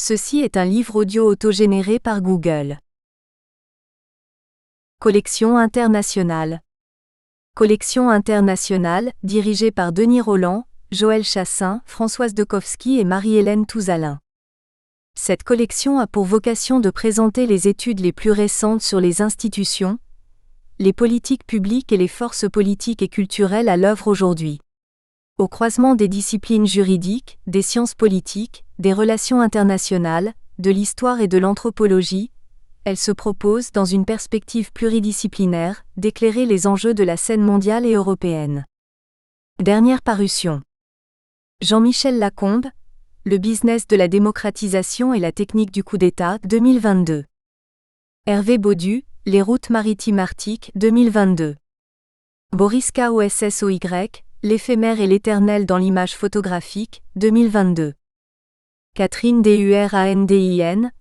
Ceci est un livre audio autogénéré par Google. Collection internationale. Collection internationale, dirigée par Denis Rolland, Joël Chassin, Françoise Dekowski et Marie-Hélène Touzalin. Cette collection a pour vocation de présenter les études les plus récentes sur les institutions, les politiques publiques et les forces politiques et culturelles à l'œuvre aujourd'hui. Au croisement des disciplines juridiques, des sciences politiques, des relations internationales, de l'histoire et de l'anthropologie, elle se propose, dans une perspective pluridisciplinaire, d'éclairer les enjeux de la scène mondiale et européenne. Dernière parution. Jean-Michel Lacombe, Le business de la démocratisation et la technique du coup d'État, 2022. Hervé Baudu, Les routes maritimes arctiques, 2022. Boris Kossoy, L'éphémère et l'éternel dans l'image photographique, 2022. Catherine Durandin,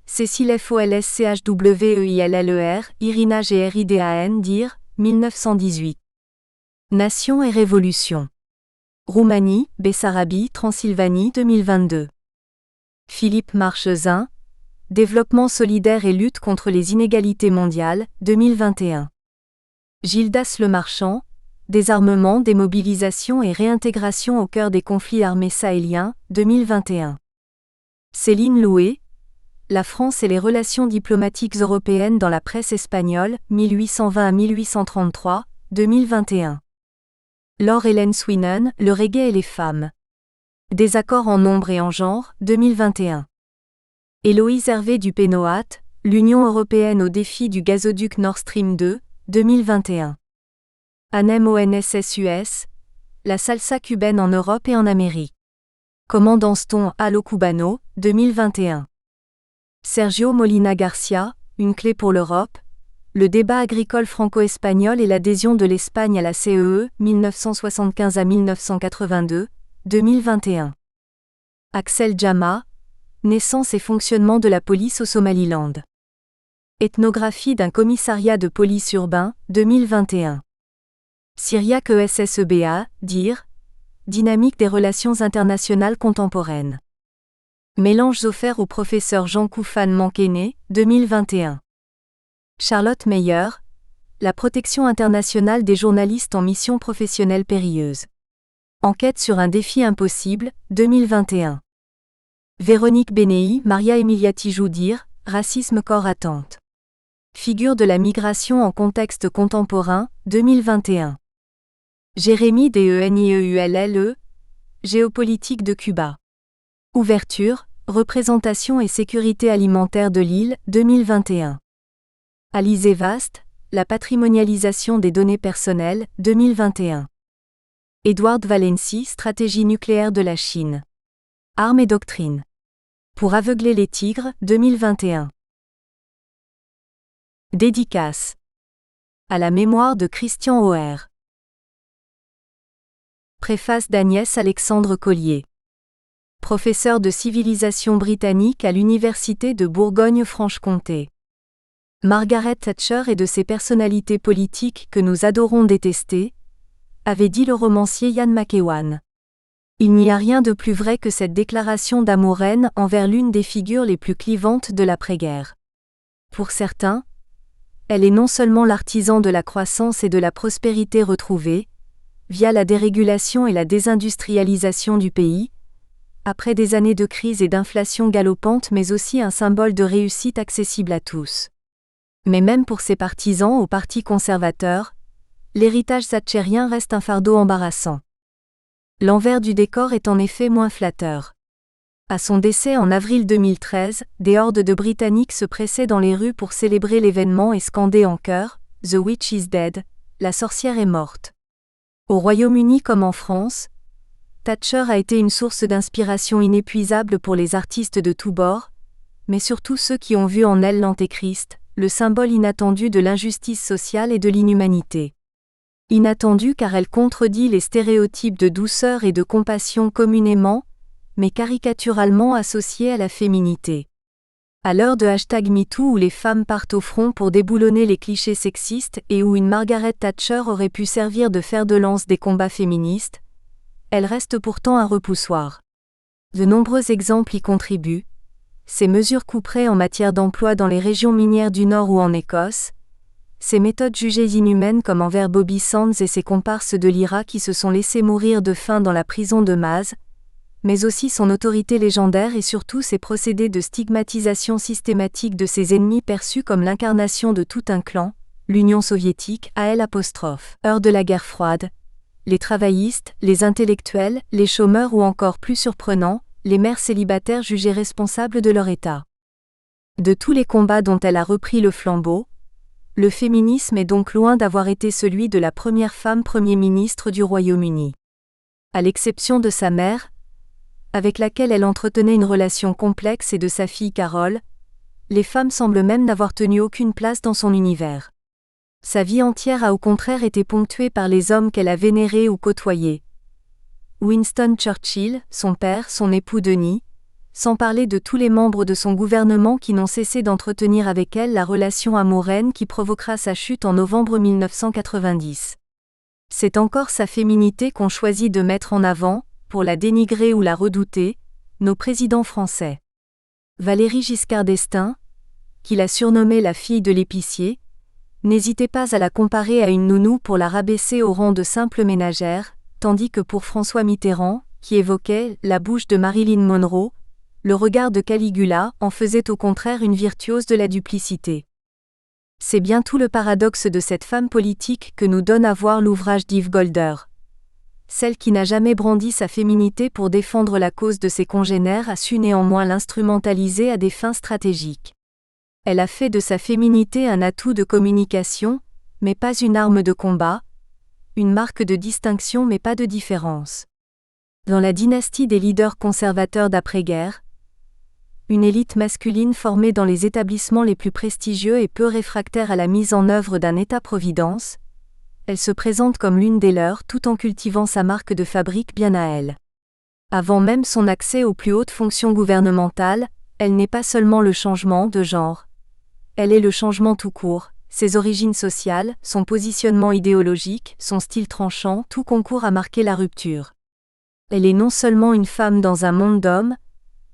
Cécile Folschweiller, Irina Geridan Dir, 1918. Nation et révolution. Roumanie, Bessarabie, Transylvanie, 2022. Philippe Marchezin, Développement solidaire et lutte contre les inégalités mondiales, 2021. Gildas Lemarchand, Désarmement, démobilisation et réintégration au cœur des conflits armés sahéliens, 2021. Céline Loué, La France et les relations diplomatiques européennes dans la presse espagnole, 1820 à 1833, 2021. Laure Hélène Swinen, Le reggae et les femmes. Désaccords en nombre et en genre, 2021. Héloïse Hervé du Pénoat, L'Union européenne au défi du gazoduc Nord Stream 2, 2021. Anem OnSSUS, La salsa cubaine en Europe et en Amérique. Comment danse-t-on à lo cubano, 2021. Sergio Molina Garcia, Une clé pour l'Europe, Le débat agricole franco-espagnol et l'adhésion de l'Espagne à la CEE, 1975 à 1982, 2021. Axel Jama, Naissance et fonctionnement de la police au Somaliland. Ethnographie d'un commissariat de police urbain, 2021. Syriac ESSEBA, Dir, Dynamique des relations internationales contemporaines. Mélanges offerts au professeur Jean Koufane Mankene, 2021. Charlotte Meyer, La protection internationale des journalistes en mission professionnelle périlleuse. Enquête sur un défi impossible, 2021. Véronique Benéi, Maria Emilia Tijoux Dir, Racisme corps attente. Figure de la migration en contexte contemporain, 2021. Jérémy Denieule, Géopolitique de Cuba. Ouverture, représentation et sécurité alimentaire de l'île, 2021. Alizé Vaste, La patrimonialisation des données personnelles, 2021. Edward Valency, Stratégie nucléaire de la Chine. Armes et doctrine. Pour aveugler les tigres, 2021. Dédicace. À la mémoire de Christian Auer. Préface d'Agnès Alexandre Collier. Professeur de civilisation britannique à l'Université de Bourgogne-Franche-Comté. Margaret Thatcher est de ces personnalités politiques que nous adorons détester, avait dit le romancier Ian McEwan. Il n'y a rien de plus vrai que cette déclaration d'amour-haine envers l'une des figures les plus clivantes de l'après-guerre. Pour certains, elle est non seulement l'artisan de la croissance et de la prospérité retrouvée, via la dérégulation et la désindustrialisation du pays, après des années de crise et d'inflation galopante, mais aussi un symbole de réussite accessible à tous. Mais même pour ses partisans au Parti conservateur, l'héritage thatchérien reste un fardeau embarrassant. L'envers du décor est en effet moins flatteur. À son décès en avril 2013, des hordes de Britanniques se pressaient dans les rues pour célébrer l'événement et scandaient en chœur « The witch is dead », la sorcière est morte. Au Royaume-Uni comme en France, Thatcher a été une source d'inspiration inépuisable pour les artistes de tous bords, mais surtout ceux qui ont vu en elle l'antéchrist, le symbole inattendu de l'injustice sociale et de l'inhumanité. Inattendue car elle contredit les stéréotypes de douceur et de compassion communément, mais caricaturalement associés à la féminité. À l'heure de #MeToo où les femmes partent au front pour déboulonner les clichés sexistes et où une Margaret Thatcher aurait pu servir de fer de lance des combats féministes, elle reste pourtant un repoussoir. De nombreux exemples y contribuent, ses mesures couperet en matière d'emploi dans les régions minières du Nord ou en Écosse, ses méthodes jugées inhumaines comme envers Bobby Sands et ses comparses de l'IRA qui se sont laissés mourir de faim dans la prison de Maz, mais aussi son autorité légendaire et surtout ses procédés de stigmatisation systématique de ses ennemis perçus comme l'incarnation de tout un clan, l'Union soviétique, heure de la guerre froide, les travaillistes, les intellectuels, les chômeurs ou encore plus surprenant, les mères célibataires jugées responsables de leur état. De tous les combats dont elle a repris le flambeau, le féminisme est donc loin d'avoir été celui de la première femme Premier ministre du Royaume-Uni. À l'exception de sa mère, avec laquelle elle entretenait une relation complexe et de sa fille Carole, les femmes semblent même n'avoir tenu aucune place dans son univers. Sa vie entière a au contraire été ponctuée par les hommes qu'elle a vénérés ou côtoyés. Winston Churchill, son père, son époux Denis, sans parler de tous les membres de son gouvernement qui n'ont cessé d'entretenir avec elle la relation amoureuse qui provoquera sa chute en novembre 1990. C'est encore sa féminité qu'ont choisi de mettre en avant, pour la dénigrer ou la redouter, nos présidents français. Valéry Giscard d'Estaing, qu'il a surnommée la fille de l'épicier, n'hésitez pas à la comparer à une nounou pour la rabaisser au rang de simple ménagère, tandis que pour François Mitterrand, qui évoquait la bouche de Marilyn Monroe, le regard de Caligula en faisait au contraire une virtuose de la duplicité. C'est bien tout le paradoxe de cette femme politique que nous donne à voir l'ouvrage d'Yves Golder. Celle qui n'a jamais brandi sa féminité pour défendre la cause de ses congénères a su néanmoins l'instrumentaliser à des fins stratégiques. Elle a fait de sa féminité un atout de communication, mais pas une arme de combat, une marque de distinction mais pas de différence. Dans la dynastie des leaders conservateurs d'après-guerre, une élite masculine formée dans les établissements les plus prestigieux et peu réfractaire à la mise en œuvre d'un État-providence, elle se présente comme l'une des leurs tout en cultivant sa marque de fabrique bien à elle. Avant même son accès aux plus hautes fonctions gouvernementales, elle n'est pas seulement le changement de genre. Elle est le changement tout court, ses origines sociales, son positionnement idéologique, son style tranchant, tout concourt à marquer la rupture. Elle est non seulement une femme dans un monde d'hommes,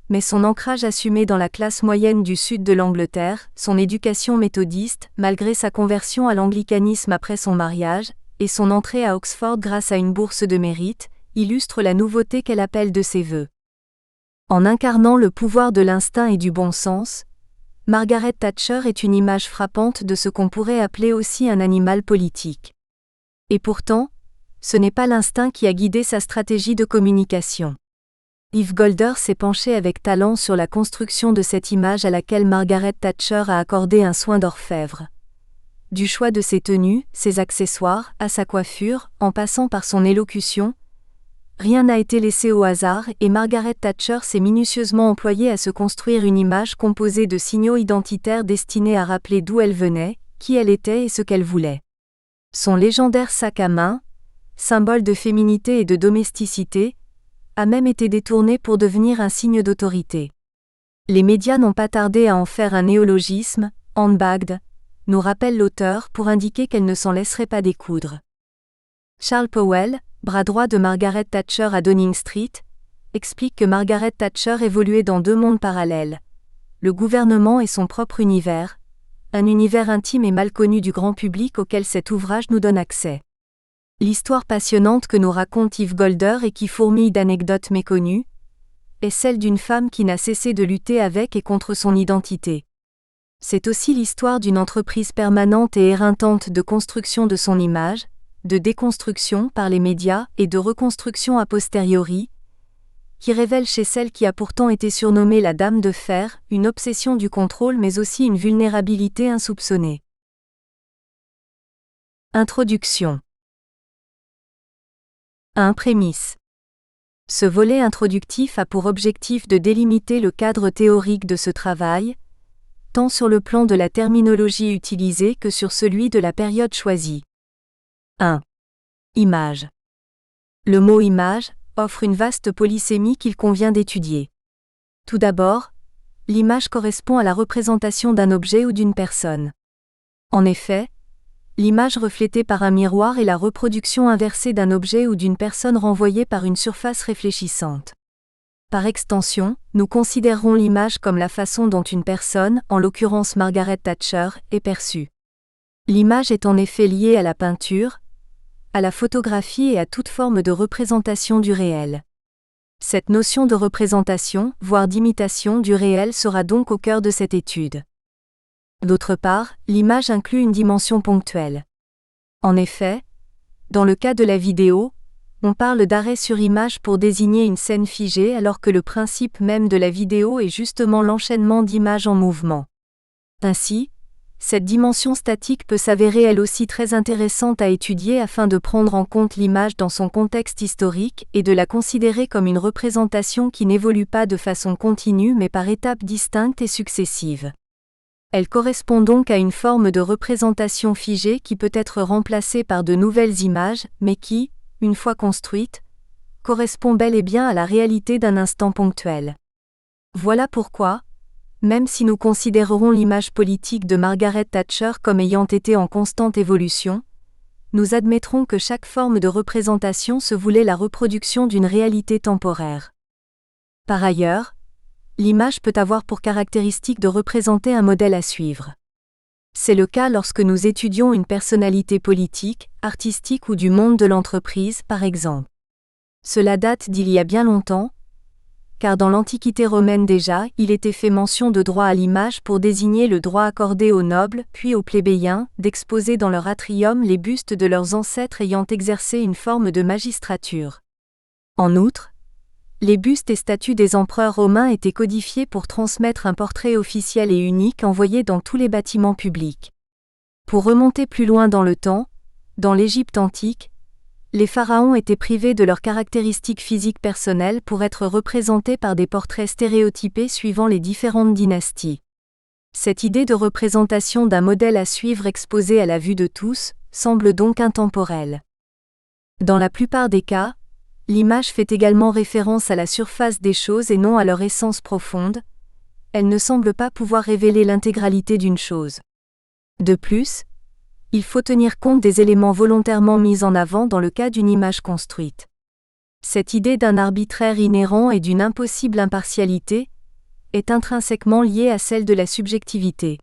mais son ancrage assumé dans la classe moyenne du sud de l'Angleterre, son éducation méthodiste, malgré sa conversion à l'anglicanisme après son mariage, et son entrée à Oxford grâce à une bourse de mérite, illustrent la nouveauté qu'elle appelle de ses vœux. En incarnant le pouvoir de l'instinct et du bon sens, Margaret Thatcher est une image frappante de ce qu'on pourrait appeler aussi un animal politique. Et pourtant, ce n'est pas l'instinct qui a guidé sa stratégie de communication. Yves Golder s'est penché avec talent sur la construction de cette image à laquelle Margaret Thatcher a accordé un soin d'orfèvre. Du choix de ses tenues, ses accessoires, à sa coiffure, en passant par son élocution, rien n'a été laissé au hasard et Margaret Thatcher s'est minutieusement employée à se construire une image composée de signaux identitaires destinés à rappeler d'où elle venait, qui elle était et ce qu'elle voulait. Son légendaire sac à main, symbole de féminité et de domesticité, a même été détourné pour devenir un signe d'autorité. Les médias n'ont pas tardé à en faire un néologisme, handbagged, nous rappelle l'auteur pour indiquer qu'elle ne s'en laisserait pas découdre. Charles Powell, bras droit de Margaret Thatcher à Downing Street, explique que Margaret Thatcher évoluait dans deux mondes parallèles, le gouvernement et son propre univers, un univers intime et mal connu du grand public auquel cet ouvrage nous donne accès. L'histoire passionnante que nous raconte Yves Golder et qui fourmille d'anecdotes méconnues, est celle d'une femme qui n'a cessé de lutter avec et contre son identité. C'est aussi l'histoire d'une entreprise permanente et éreintante de construction de son image, de déconstruction par les médias et de reconstruction a posteriori, qui révèle chez celle qui a pourtant été surnommée la Dame de Fer, une obsession du contrôle mais aussi une vulnérabilité insoupçonnée. Introduction. 1. Prémisse. Ce volet introductif a pour objectif de délimiter le cadre théorique de ce travail, tant sur le plan de la terminologie utilisée que sur celui de la période choisie. 1. Image. Le mot image offre une vaste polysémie qu'il convient d'étudier. Tout d'abord, l'image correspond à la représentation d'un objet ou d'une personne. En effet, l'image reflétée par un miroir est la reproduction inversée d'un objet ou d'une personne renvoyée par une surface réfléchissante. Par extension, nous considérons l'image comme la façon dont une personne, en l'occurrence Margaret Thatcher, est perçue. L'image est en effet liée à la peinture, à la photographie et à toute forme de représentation du réel. Cette notion de représentation, voire d'imitation du réel sera donc au cœur de cette étude. D'autre part, l'image inclut une dimension ponctuelle. En effet, dans le cas de la vidéo, on parle d'arrêt sur image pour désigner une scène figée alors que le principe même de la vidéo est justement l'enchaînement d'images en mouvement. Ainsi, cette dimension statique peut s'avérer elle aussi très intéressante à étudier afin de prendre en compte l'image dans son contexte historique et de la considérer comme une représentation qui n'évolue pas de façon continue mais par étapes distinctes et successives. Elle correspond donc à une forme de représentation figée qui peut être remplacée par de nouvelles images, mais qui, une fois construite, correspond bel et bien à la réalité d'un instant ponctuel. Voilà pourquoi, même si nous considérerons l'image politique de Margaret Thatcher comme ayant été en constante évolution, nous admettrons que chaque forme de représentation se voulait la reproduction d'une réalité temporaire. Par ailleurs, l'image peut avoir pour caractéristique de représenter un modèle à suivre. C'est le cas lorsque nous étudions une personnalité politique, artistique ou du monde de l'entreprise, par exemple. Cela date d'il y a bien longtemps, car dans l'Antiquité romaine déjà, il était fait mention de droit à l'image pour désigner le droit accordé aux nobles, puis aux plébéiens, d'exposer dans leur atrium les bustes de leurs ancêtres ayant exercé une forme de magistrature. En outre, les bustes et statues des empereurs romains étaient codifiés pour transmettre un portrait officiel et unique envoyé dans tous les bâtiments publics. Pour remonter plus loin dans le temps, dans l'Égypte antique, les pharaons étaient privés de leurs caractéristiques physiques personnelles pour être représentés par des portraits stéréotypés suivant les différentes dynasties. Cette idée de représentation d'un modèle à suivre exposé à la vue de tous semble donc intemporelle. Dans la plupart des cas, l'image fait également référence à la surface des choses et non à leur essence profonde. Elle ne semble pas pouvoir révéler l'intégralité d'une chose. De plus, il faut tenir compte des éléments volontairement mis en avant dans le cas d'une image construite. Cette idée d'un arbitraire inhérent et d'une impossible impartialité est intrinsèquement liée à celle de la subjectivité.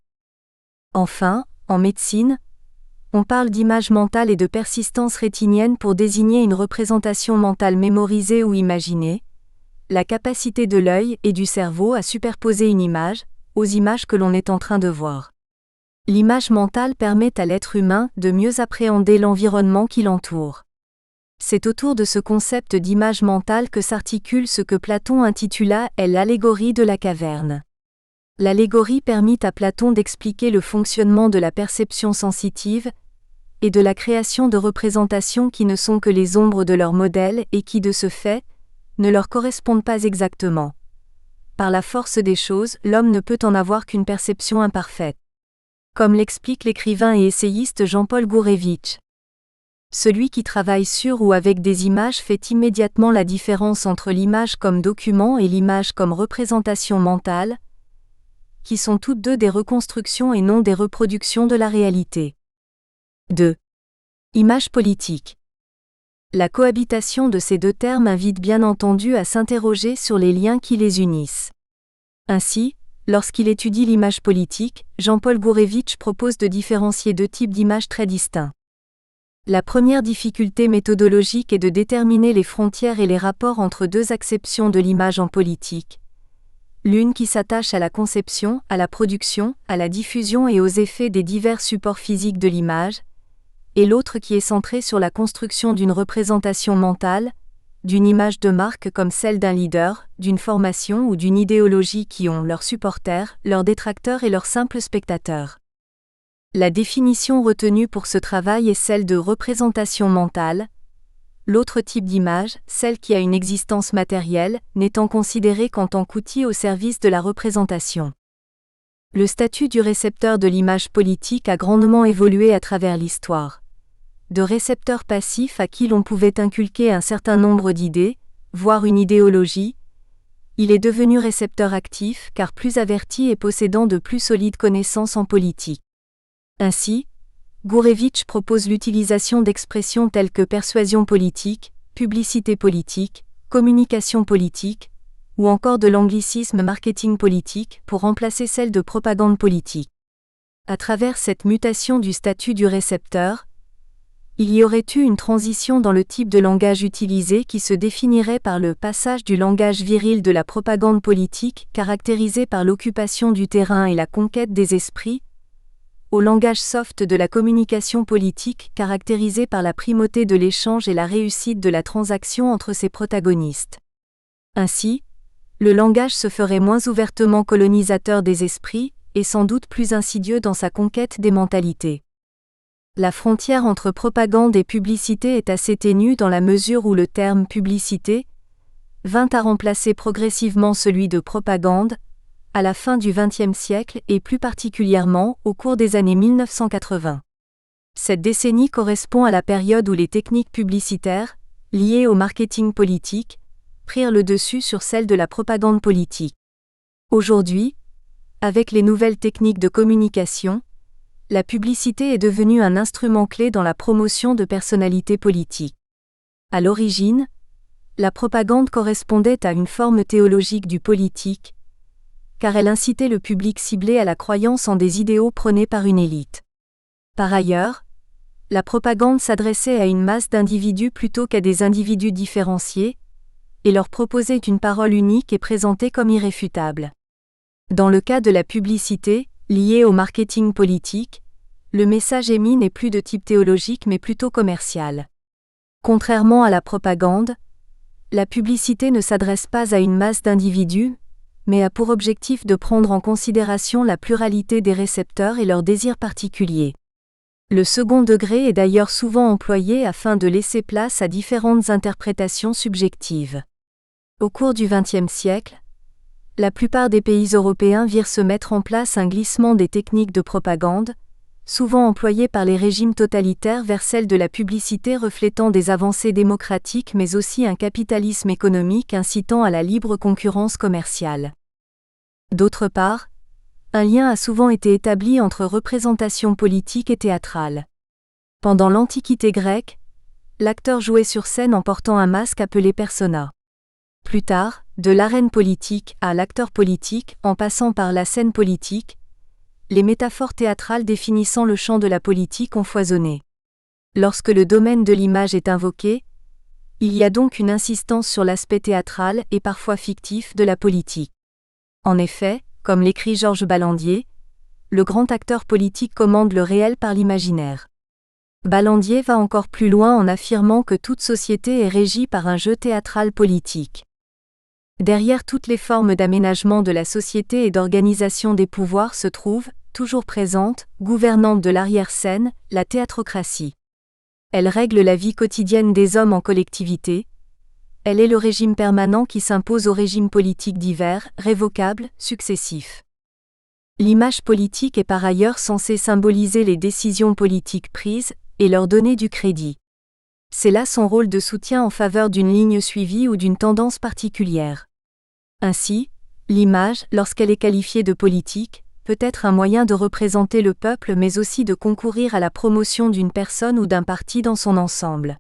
Enfin, en médecine, on parle d'image mentale et de persistance rétinienne pour désigner une représentation mentale mémorisée ou imaginée, la capacité de l'œil et du cerveau à superposer une image aux images que l'on est en train de voir. L'image mentale permet à l'être humain de mieux appréhender l'environnement qui l'entoure. C'est autour de ce concept d'image mentale que s'articule ce que Platon intitula l'allégorie de la caverne. L'allégorie permit à Platon d'expliquer le fonctionnement de la perception sensitive et de la création de représentations qui ne sont que les ombres de leur modèle et qui, de ce fait, ne leur correspondent pas exactement. Par la force des choses, l'homme ne peut en avoir qu'une perception imparfaite. Comme l'explique l'écrivain et essayiste Jean-Paul Gourevitch. Celui qui travaille sur ou avec des images fait immédiatement la différence entre l'image comme document et l'image comme représentation mentale, qui sont toutes deux des reconstructions et non des reproductions de la réalité. 2. Image politique. La cohabitation de ces deux termes invite bien entendu à s'interroger sur les liens qui les unissent. Ainsi, lorsqu'il étudie l'image politique, Jean-Paul Gourevitch propose de différencier deux types d'images très distincts. La première difficulté méthodologique est de déterminer les frontières et les rapports entre deux acceptions de l'image en politique. L'une qui s'attache à la conception, à la production, à la diffusion et aux effets des divers supports physiques de l'image, et l'autre qui est centrée sur la construction d'une représentation mentale, d'une image de marque comme celle d'un leader, d'une formation ou d'une idéologie qui ont leurs supporters, leurs détracteurs et leurs simples spectateurs. La définition retenue pour ce travail est celle de représentation mentale. L'autre type d'image, celle qui a une existence matérielle, n'étant considérée qu'en tant qu'outil au service de la représentation. Le statut du récepteur de l'image politique a grandement évolué à travers l'histoire. De récepteur passif à qui l'on pouvait inculquer un certain nombre d'idées, voire une idéologie, il est devenu récepteur actif car plus averti et possédant de plus solides connaissances en politique. Ainsi, Gourevitch propose l'utilisation d'expressions telles que persuasion politique, publicité politique, communication politique, ou encore de l'anglicisme marketing politique pour remplacer celle de propagande politique. À travers cette mutation du statut du récepteur, il y aurait eu une transition dans le type de langage utilisé qui se définirait par le passage du langage viril de la propagande politique, caractérisé par l'occupation du terrain et la conquête des esprits, au langage soft de la communication politique, caractérisé par la primauté de l'échange et la réussite de la transaction entre ses protagonistes. Ainsi, le langage se ferait moins ouvertement colonisateur des esprits, et sans doute plus insidieux dans sa conquête des mentalités. La frontière entre propagande et publicité est assez ténue dans la mesure où le terme « publicité » vint à remplacer progressivement celui de propagande, à la fin du XXe siècle et plus particulièrement au cours des années 1980. Cette décennie correspond à la période où les techniques publicitaires, liées au marketing politique, prirent le dessus sur celles de la propagande politique. Aujourd'hui, avec les nouvelles techniques de communication, la publicité est devenue un instrument clé dans la promotion de personnalités politiques. À l'origine, la propagande correspondait à une forme théologique du politique, car elle incitait le public ciblé à la croyance en des idéaux prônés par une élite. Par ailleurs, la propagande s'adressait à une masse d'individus plutôt qu'à des individus différenciés, et leur proposait une parole unique et présentée comme irréfutable. Dans le cas de la publicité, liée au marketing politique, le message émis n'est plus de type théologique mais plutôt commercial. Contrairement à la propagande, la publicité ne s'adresse pas à une masse d'individus, mais a pour objectif de prendre en considération la pluralité des récepteurs et leurs désirs particuliers. Le second degré est d'ailleurs souvent employé afin de laisser place à différentes interprétations subjectives. Au cours du XXe siècle, la plupart des pays européens virent se mettre en place un glissement des techniques de propagande, souvent employées par les régimes totalitaires vers celles de la publicité reflétant des avancées démocratiques mais aussi un capitalisme économique incitant à la libre concurrence commerciale. D'autre part, un lien a souvent été établi entre représentation politique et théâtrale. Pendant l'Antiquité grecque, l'acteur jouait sur scène en portant un masque appelé persona. Plus tard, de l'arène politique à l'acteur politique, en passant par la scène politique, les métaphores théâtrales définissant le champ de la politique ont foisonné. Lorsque le domaine de l'image est invoqué, il y a donc une insistance sur l'aspect théâtral et parfois fictif de la politique. En effet, comme l'écrit Georges Ballandier, le grand acteur politique commande le réel par l'imaginaire. Ballandier va encore plus loin en affirmant que toute société est régie par un jeu théâtral politique. Derrière toutes les formes d'aménagement de la société et d'organisation des pouvoirs se trouve, toujours présente, gouvernante de l'arrière-scène, la théâtrocratie. Elle règle la vie quotidienne des hommes en collectivité. Elle est le régime permanent qui s'impose aux régimes politiques divers, révocables, successifs. L'image politique est par ailleurs censée symboliser les décisions politiques prises et leur donner du crédit. C'est là son rôle de soutien en faveur d'une ligne suivie ou d'une tendance particulière. Ainsi, l'image, lorsqu'elle est qualifiée de politique, peut être un moyen de représenter le peuple mais aussi de concourir à la promotion d'une personne ou d'un parti dans son ensemble.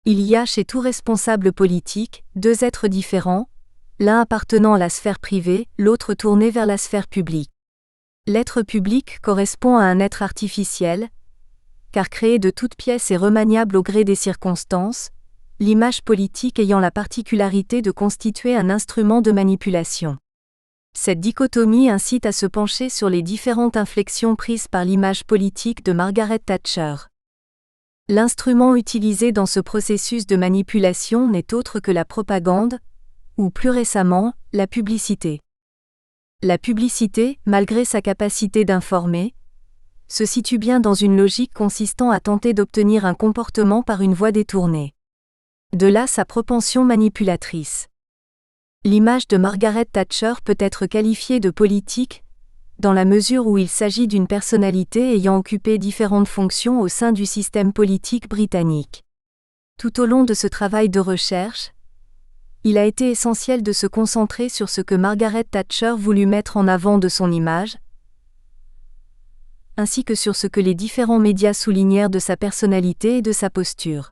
Il y a chez tout responsable politique, deux êtres différents, l'un appartenant à la sphère privée, l'autre tourné vers la sphère publique. L'être public correspond à un être artificiel, car créé de toutes pièces et remaniable au gré des circonstances, l'image politique ayant la particularité de constituer un instrument de manipulation. Cette dichotomie incite à se pencher sur les différentes inflexions prises par l'image politique de Margaret Thatcher. L'instrument utilisé dans ce processus de manipulation n'est autre que la propagande, ou plus récemment, la publicité. La publicité, malgré sa capacité d'informer, se situe bien dans une logique consistant à tenter d'obtenir un comportement par une voie détournée. De là sa propension manipulatrice. L'image de Margaret Thatcher peut être qualifiée de politique, dans la mesure où il s'agit d'une personnalité ayant occupé différentes fonctions au sein du système politique britannique. Tout au long de ce travail de recherche, il a été essentiel de se concentrer sur ce que Margaret Thatcher voulut mettre en avant de son image, ainsi que sur ce que les différents médias soulignèrent de sa personnalité et de sa posture.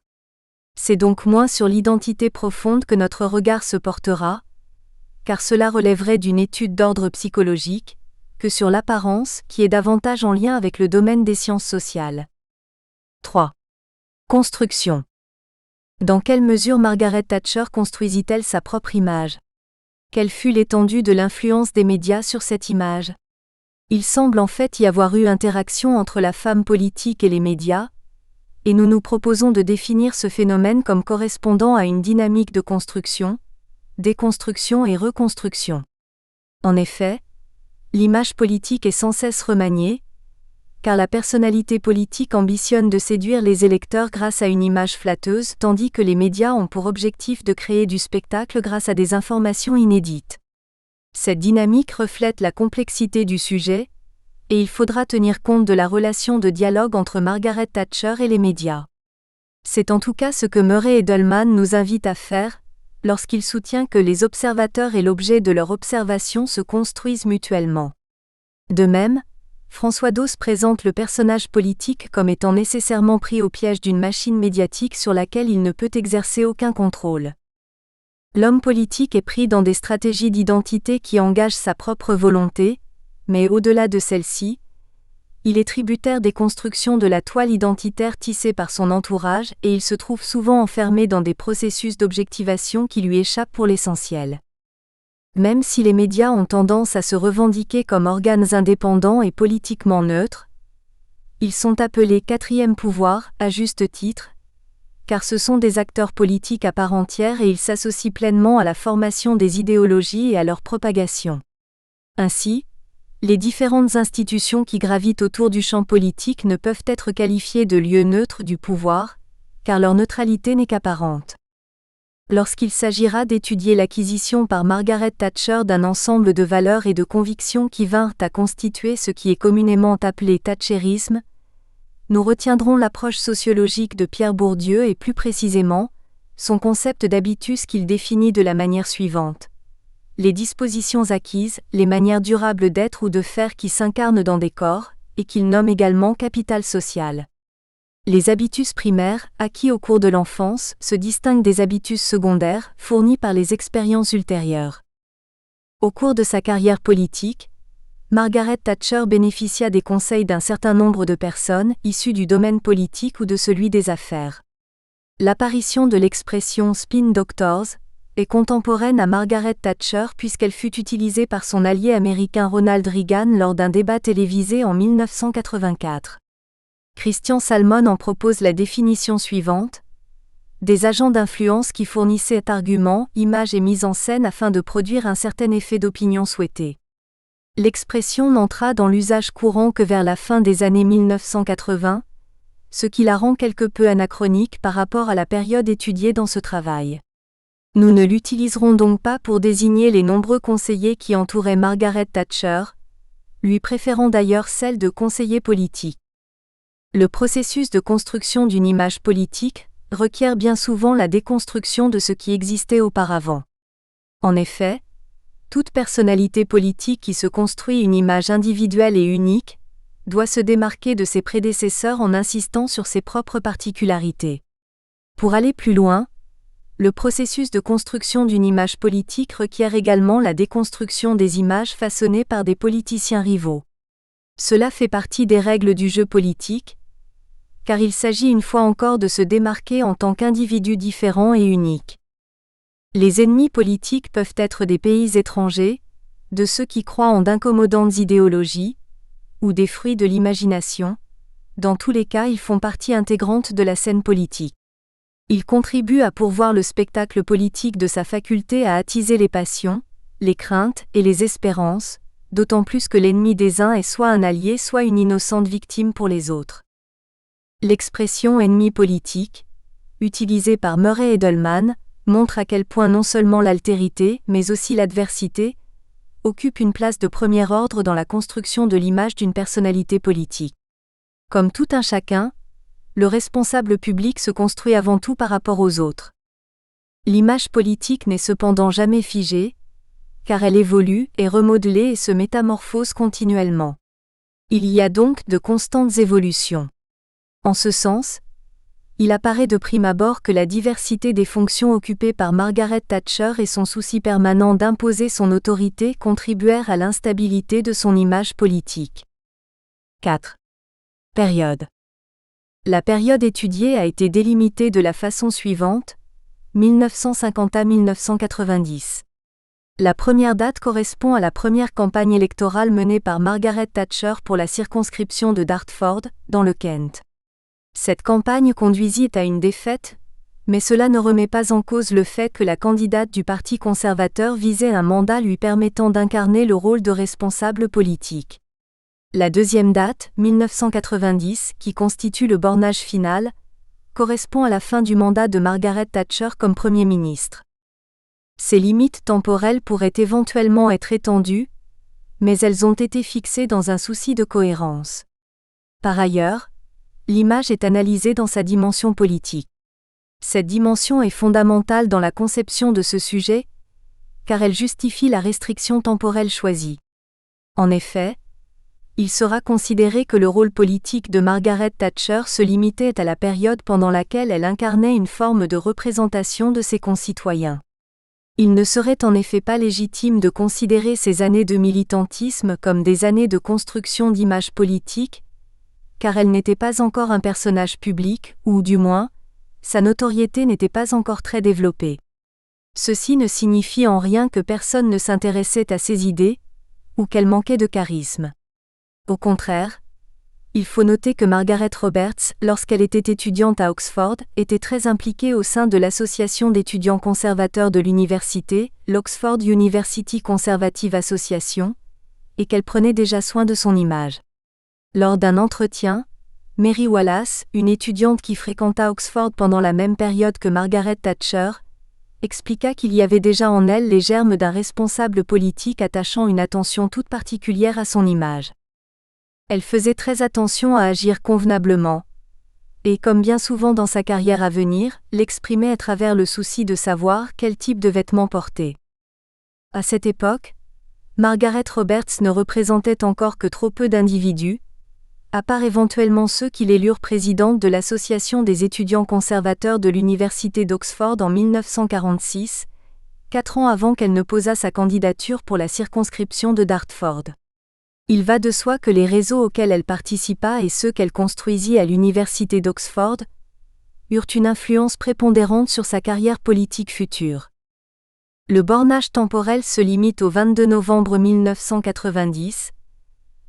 C'est donc moins sur l'identité profonde que notre regard se portera, car cela relèverait d'une étude d'ordre psychologique, que sur l'apparence, qui est davantage en lien avec le domaine des sciences sociales. 3. Construction. Dans quelle mesure Margaret Thatcher construisit-elle sa propre image? Quelle fut l'étendue de l'influence des médias sur cette image? Il semble en fait y avoir eu interaction entre la femme politique et les médias, et nous nous proposons de définir ce phénomène comme correspondant à une dynamique de construction, déconstruction et reconstruction. En effet, l'image politique est sans cesse remaniée, car la personnalité politique ambitionne de séduire les électeurs grâce à une image flatteuse, tandis que les médias ont pour objectif de créer du spectacle grâce à des informations inédites. Cette dynamique reflète la complexité du sujet, et il faudra tenir compte de la relation de dialogue entre Margaret Thatcher et les médias. C'est en tout cas ce que Murray Edelman nous invite à faire, lorsqu'il soutient que les observateurs et l'objet de leur observation se construisent mutuellement. De même, François Dawes présente le personnage politique comme étant nécessairement pris au piège d'une machine médiatique sur laquelle il ne peut exercer aucun contrôle. L'homme politique est pris dans des stratégies d'identité qui engagent sa propre volonté, mais au-delà de celle-ci, il est tributaire des constructions de la toile identitaire tissée par son entourage et il se trouve souvent enfermé dans des processus d'objectivation qui lui échappent pour l'essentiel. Même si les médias ont tendance à se revendiquer comme organes indépendants et politiquement neutres, ils sont appelés quatrième pouvoir, à juste titre, car ce sont des acteurs politiques à part entière et ils s'associent pleinement à la formation des idéologies et à leur propagation. Ainsi, les différentes institutions qui gravitent autour du champ politique ne peuvent être qualifiées de lieux neutres du pouvoir, car leur neutralité n'est qu'apparente. Lorsqu'il s'agira d'étudier l'acquisition par Margaret Thatcher d'un ensemble de valeurs et de convictions qui vinrent à constituer ce qui est communément appelé thatcherisme, nous retiendrons l'approche sociologique de Pierre Bourdieu et plus précisément, son concept d'habitus qu'il définit de la manière suivante. Les dispositions acquises, les manières durables d'être ou de faire qui s'incarnent dans des corps, et qu'il nomme également capital social. Les habitus primaires, acquis au cours de l'enfance, se distinguent des habitus secondaires, fournis par les expériences ultérieures. Au cours de sa carrière politique, Margaret Thatcher bénéficia des conseils d'un certain nombre de personnes, issues du domaine politique ou de celui des affaires. L'apparition de l'expression « spin doctors » est contemporaine à Margaret Thatcher puisqu'elle fut utilisée par son allié américain Ronald Reagan lors d'un débat télévisé en 1984. Christian Salmon en propose la définition suivante : des agents d'influence qui fournissaient arguments, images et mise en scène afin de produire un certain effet d'opinion souhaité. L'expression n'entra dans l'usage courant que vers la fin des années 1980, ce qui la rend quelque peu anachronique par rapport à la période étudiée dans ce travail. Nous ne l'utiliserons donc pas pour désigner les nombreux conseillers qui entouraient Margaret Thatcher, lui préférant d'ailleurs celle de conseiller politique. Le processus de construction d'une image politique requiert bien souvent la déconstruction de ce qui existait auparavant. En effet, toute personnalité politique qui se construit une image individuelle et unique doit se démarquer de ses prédécesseurs en insistant sur ses propres particularités. Pour aller plus loin, le processus de construction d'une image politique requiert également la déconstruction des images façonnées par des politiciens rivaux. Cela fait partie des règles du jeu politique, car il s'agit une fois encore de se démarquer en tant qu'individus différents et uniques. Les ennemis politiques peuvent être des pays étrangers, de ceux qui croient en d'incommodantes idéologies, ou des fruits de l'imagination. Dans tous les cas, ils font partie intégrante de la scène politique. Ils contribuent à pourvoir le spectacle politique de sa faculté à attiser les passions, les craintes et les espérances, d'autant plus que l'ennemi des uns est soit un allié soit une innocente victime pour les autres. L'expression « ennemi politique », utilisée par Murray Edelman, montre à quel point non seulement l'altérité, mais aussi l'adversité, occupe une place de premier ordre dans la construction de l'image d'une personnalité politique. Comme tout un chacun, le responsable public se construit avant tout par rapport aux autres. L'image politique n'est cependant jamais figée, car elle évolue, est remodelée et se métamorphose continuellement. Il y a donc de constantes évolutions. En ce sens, Il apparaît de prime abord que la diversité des fonctions occupées par Margaret Thatcher et son souci permanent d'imposer son autorité contribuèrent à l'instabilité de son image politique. 4. Période. La période étudiée a été délimitée de la façon suivante, 1950 à 1990. La première date correspond à la première campagne électorale menée par Margaret Thatcher pour la circonscription de Dartford, dans le Kent. Cette campagne conduisit à une défaite, mais cela ne remet pas en cause le fait que la candidate du Parti conservateur visait un mandat lui permettant d'incarner le rôle de responsable politique. La deuxième date, 1990, qui constitue le bornage final, correspond à la fin du mandat de Margaret Thatcher comme Premier ministre. Ces limites temporelles pourraient éventuellement être étendues, mais elles ont été fixées dans un souci de cohérence. Par ailleurs, l'image est analysée dans sa dimension politique. Cette dimension est fondamentale dans la conception de ce sujet, car elle justifie la restriction temporelle choisie. En effet, il sera considéré que le rôle politique de Margaret Thatcher se limitait à la période pendant laquelle elle incarnait une forme de représentation de ses concitoyens. Il ne serait en effet pas légitime de considérer ces années de militantisme comme des années de construction d'image politique, car elle n'était pas encore un personnage public, ou du moins, sa notoriété n'était pas encore très développée. Ceci ne signifie en rien que personne ne s'intéressait à ses idées, ou qu'elle manquait de charisme. Au contraire, il faut noter que Margaret Roberts, lorsqu'elle était étudiante à Oxford, était très impliquée au sein de l'association d'étudiants conservateurs de l'université, l'Oxford University Conservative Association, et qu'elle prenait déjà soin de son image. Lors d'un entretien, Mary Wallace, une étudiante qui fréquenta Oxford pendant la même période que Margaret Thatcher, expliqua qu'il y avait déjà en elle les germes d'un responsable politique attachant une attention toute particulière à son image. Elle faisait très attention à agir convenablement, et comme bien souvent dans sa carrière à venir, l'exprimait à travers le souci de savoir quel type de vêtements porter. À cette époque, Margaret Roberts ne représentait encore que trop peu d'individus, à part éventuellement ceux qui l'élurent présidente de l'Association des étudiants conservateurs de l'Université d'Oxford en 1946, 4 ans avant qu'elle ne posât sa candidature pour la circonscription de Dartford. Il va de soi que les réseaux auxquels elle participa et ceux qu'elle construisit à l'Université d'Oxford eurent une influence prépondérante sur sa carrière politique future. Le bornage temporel se limite au 22 novembre 1990,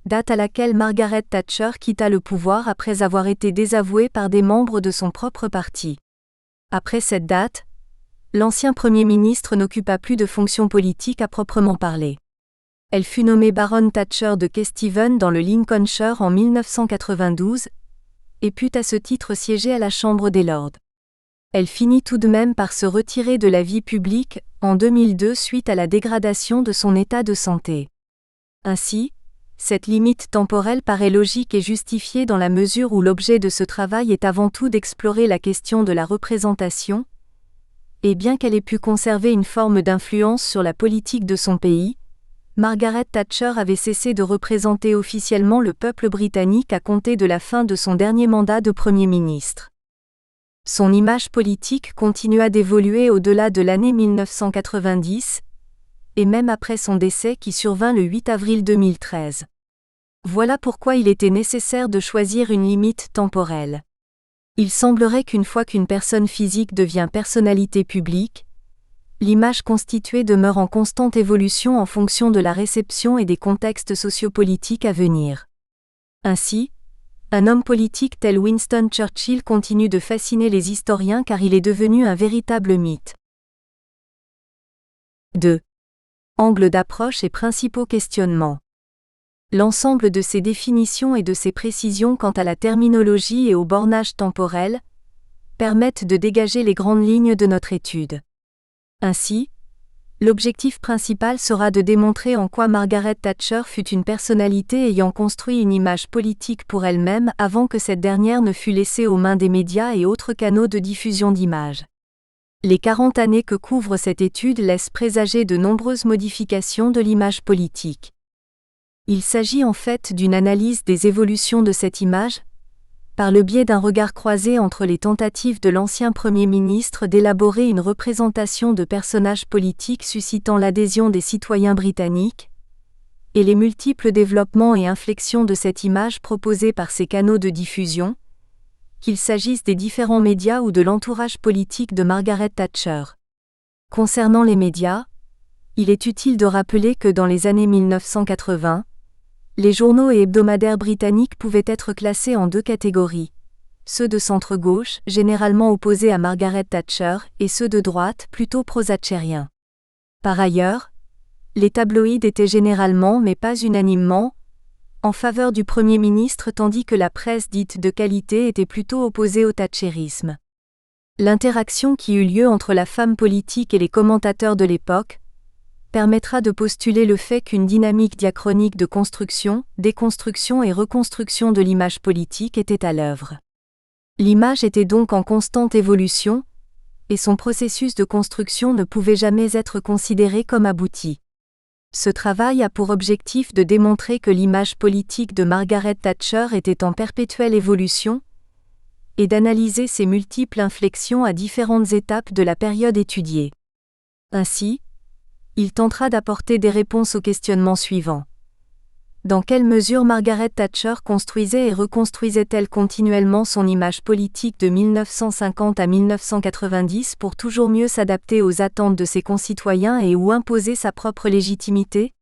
date à laquelle Margaret Thatcher quitta le pouvoir après avoir été désavouée par des membres de son propre parti. Après cette date, l'ancien Premier ministre n'occupa plus de fonction politique à proprement parler. Elle fut nommée baronne Thatcher de Kesteven dans le Lincolnshire en 1992, et put à ce titre siéger à la Chambre des Lords. Elle finit tout de même par se retirer de la vie publique en 2002 suite à la dégradation de son état de santé. Ainsi, cette limite temporelle paraît logique et justifiée dans la mesure où l'objet de ce travail est avant tout d'explorer la question de la représentation, et bien qu'elle ait pu conserver une forme d'influence sur la politique de son pays, Margaret Thatcher avait cessé de représenter officiellement le peuple britannique à compter de la fin de son dernier mandat de Premier ministre. Son image politique continua d'évoluer au-delà de l'année 1990, et même après son décès qui survint le 8 avril 2013. Voilà pourquoi il était nécessaire de choisir une limite temporelle. Il semblerait qu'une fois qu'une personne physique devient personnalité publique, l'image constituée demeure en constante évolution en fonction de la réception et des contextes sociopolitiques à venir. Ainsi, un homme politique tel Winston Churchill continue de fasciner les historiens car il est devenu un véritable mythe. 2. Angle d'approche et principaux questionnements. L'ensemble de ces définitions et de ces précisions quant à la terminologie et au bornage temporel permettent de dégager les grandes lignes de notre étude. Ainsi, l'objectif principal sera de démontrer en quoi Margaret Thatcher fut une personnalité ayant construit une image politique pour elle-même avant que cette dernière ne fût laissée aux mains des médias et autres canaux de diffusion d'images. Les 40 années que couvre cette étude laissent présager de nombreuses modifications de l'image politique. Il s'agit en fait d'une analyse des évolutions de cette image, par le biais d'un regard croisé entre les tentatives de l'ancien Premier ministre d'élaborer une représentation de personnages politiques suscitant l'adhésion des citoyens britanniques, et les multiples développements et inflexions de cette image proposée par ces canaux de diffusion, qu'il s'agisse des différents médias ou de l'entourage politique de Margaret Thatcher. Concernant les médias, il est utile de rappeler que dans les années 1980, les journaux et hebdomadaires britanniques pouvaient être classés en deux catégories, ceux de centre-gauche, généralement opposés à Margaret Thatcher, et ceux de droite, plutôt pro-thatchériens. Par ailleurs, les tabloïds étaient généralement, mais pas unanimement, en faveur du Premier ministre tandis que la presse dite de qualité était plutôt opposée au thatchérisme. L'interaction qui eut lieu entre la femme politique et les commentateurs de l'époque permettra de postuler le fait qu'une dynamique diachronique de construction, déconstruction et reconstruction de l'image politique était à l'œuvre. L'image était donc en constante évolution, et son processus de construction ne pouvait jamais être considéré comme abouti. Ce travail a pour objectif de démontrer que l'image politique de Margaret Thatcher était en perpétuelle évolution, et d'analyser ses multiples inflexions à différentes étapes de la période étudiée. Ainsi, il tentera d'apporter des réponses aux questionnements suivants. Dans quelle mesure Margaret Thatcher construisait et reconstruisait-elle continuellement son image politique de 1950 à 1990 pour toujours mieux s'adapter aux attentes de ses concitoyens et ou imposer sa propre légitimité?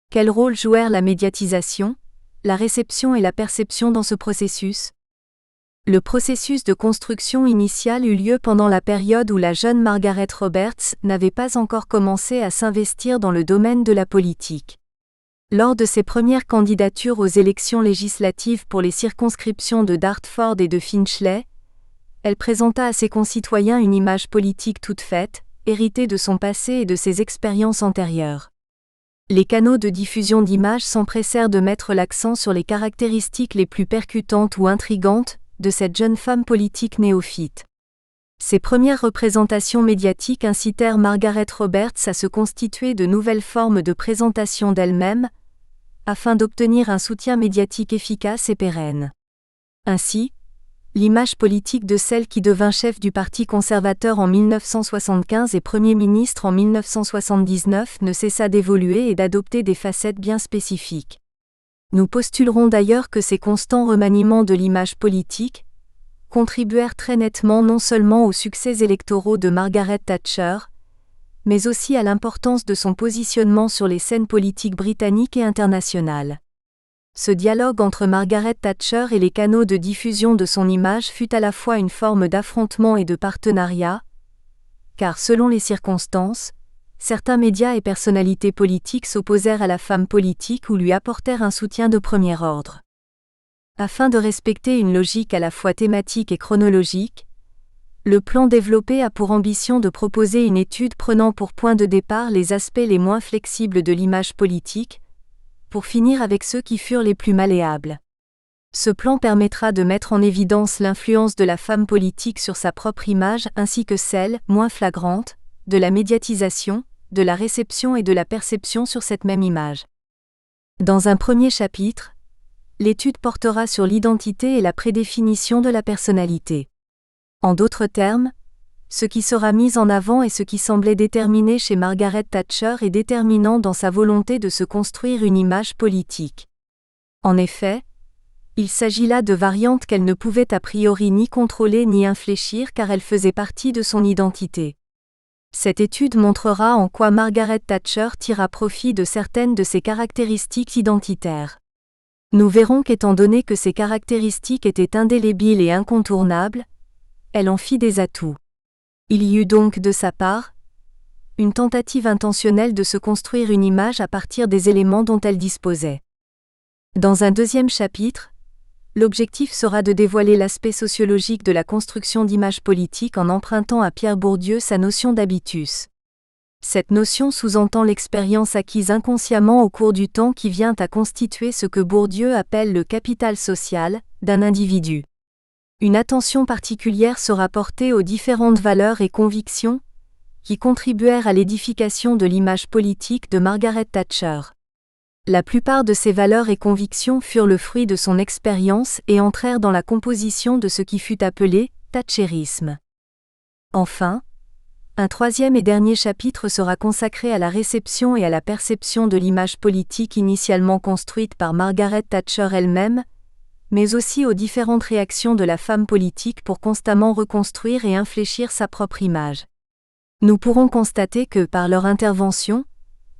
Quel rôle jouèrent la médiatisation, la réception et la perception dans ce processus? Le processus de construction initiale eut lieu pendant la période où la jeune Margaret Roberts n'avait pas encore commencé à s'investir dans le domaine de la politique. Lors de ses premières candidatures aux élections législatives pour les circonscriptions de Dartford et de Finchley, elle présenta à ses concitoyens une image politique toute faite, héritée de son passé et de ses expériences antérieures. Les canaux de diffusion d'images s'empressèrent de mettre l'accent sur les caractéristiques les plus percutantes ou intrigantes de cette jeune femme politique néophyte. Ces premières représentations médiatiques incitèrent Margaret Roberts à se constituer de nouvelles formes de présentation d'elle-même, afin d'obtenir un soutien médiatique efficace et pérenne. Ainsi, l'image politique de celle qui devint chef du Parti conservateur en 1975 et Premier ministre en 1979 ne cessa d'évoluer et d'adopter des facettes bien spécifiques. Nous postulerons d'ailleurs que ces constants remaniements de l'image politique contribuèrent très nettement non seulement aux succès électoraux de Margaret Thatcher, mais aussi à l'importance de son positionnement sur les scènes politiques britanniques et internationales. Ce dialogue entre Margaret Thatcher et les canaux de diffusion de son image fut à la fois une forme d'affrontement et de partenariat, car selon les circonstances, certains médias et personnalités politiques s'opposèrent à la femme politique ou lui apportèrent un soutien de premier ordre. Afin de respecter une logique à la fois thématique et chronologique, le plan développé a pour ambition de proposer une étude prenant pour point de départ les aspects les moins flexibles de l'image politique, pour finir avec ceux qui furent les plus malléables. Ce plan permettra de mettre en évidence l'influence de la femme politique sur sa propre image ainsi que celle, moins flagrante, de la médiatisation, de la réception et de la perception sur cette même image. Dans un premier chapitre, l'étude portera sur l'identité et la prédéfinition de la personnalité. En d'autres termes, ce qui sera mis en avant et ce qui semblait déterminé chez Margaret Thatcher est déterminant dans sa volonté de se construire une image politique. En effet, il s'agit là de variantes qu'elle ne pouvait a priori ni contrôler ni infléchir car elles faisaient partie de son identité. Cette étude montrera en quoi Margaret Thatcher tira profit de certaines de ses caractéristiques identitaires. Nous verrons qu'étant donné que ces caractéristiques étaient indélébiles et incontournables, elle en fit des atouts. Il y eut donc de sa part une tentative intentionnelle de se construire une image à partir des éléments dont elle disposait. Dans un deuxième chapitre, l'objectif sera de dévoiler l'aspect sociologique de la construction d'images politiques en empruntant à Pierre Bourdieu sa notion d'habitus. Cette notion sous-entend l'expérience acquise inconsciemment au cours du temps qui vient à constituer ce que Bourdieu appelle le capital social d'un individu. Une attention particulière sera portée aux différentes valeurs et convictions qui contribuèrent à l'édification de l'image politique de Margaret Thatcher. La plupart de ses valeurs et convictions furent le fruit de son expérience et entrèrent dans la composition de ce qui fut appelé thatcherisme. Enfin, un troisième et dernier chapitre sera consacré à la réception et à la perception de l'image politique initialement construite par Margaret Thatcher elle-même, mais aussi aux différentes réactions de la femme politique pour constamment reconstruire et infléchir sa propre image. Nous pourrons constater que, par leur intervention,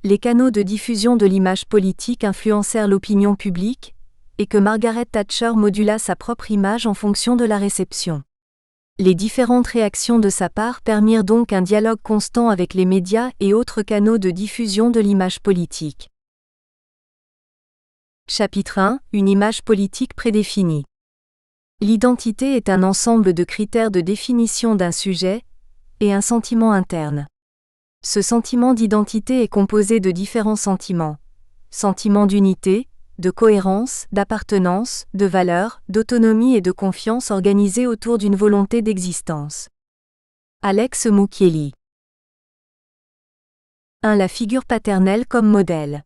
les canaux de diffusion de l'image politique influencèrent l'opinion publique, et que Margaret Thatcher modula sa propre image en fonction de la réception. Les différentes réactions de sa part permirent donc un dialogue constant avec les médias et autres canaux de diffusion de l'image politique. Chapitre 1 – Une image politique prédéfinie. L'identité est un ensemble de critères de définition d'un sujet, et un sentiment interne. Ce sentiment d'identité est composé de différents sentiments. Sentiments d'unité, de cohérence, d'appartenance, de valeur, d'autonomie et de confiance organisés autour d'une volonté d'existence. Alex Mukiele. 1. La figure paternelle comme modèle.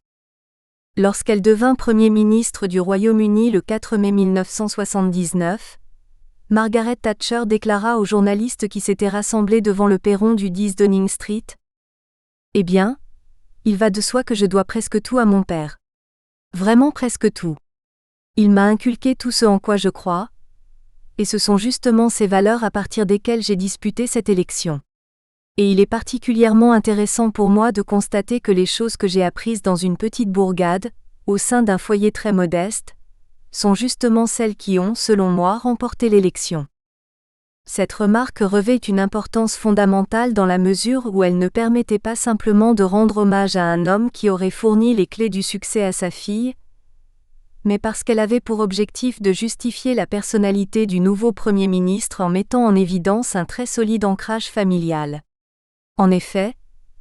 Lorsqu'elle devint Premier ministre du Royaume-Uni le 4 mai 1979, Margaret Thatcher déclara aux journalistes qui s'étaient rassemblés devant le perron du 10 Downing Street : « Eh bien, il va de soi que je dois presque tout à mon père. Vraiment presque tout. Il m'a inculqué tout ce en quoi je crois, et ce sont justement ces valeurs à partir desquelles j'ai disputé cette élection. Et il est particulièrement intéressant pour moi de constater que les choses que j'ai apprises dans une petite bourgade, au sein d'un foyer très modeste, sont justement celles qui ont, selon moi, remporté l'élection. » Cette remarque revêt une importance fondamentale dans la mesure où elle ne permettait pas simplement de rendre hommage à un homme qui aurait fourni les clés du succès à sa fille, mais parce qu'elle avait pour objectif de justifier la personnalité du nouveau Premier ministre en mettant en évidence un très solide ancrage familial. En effet,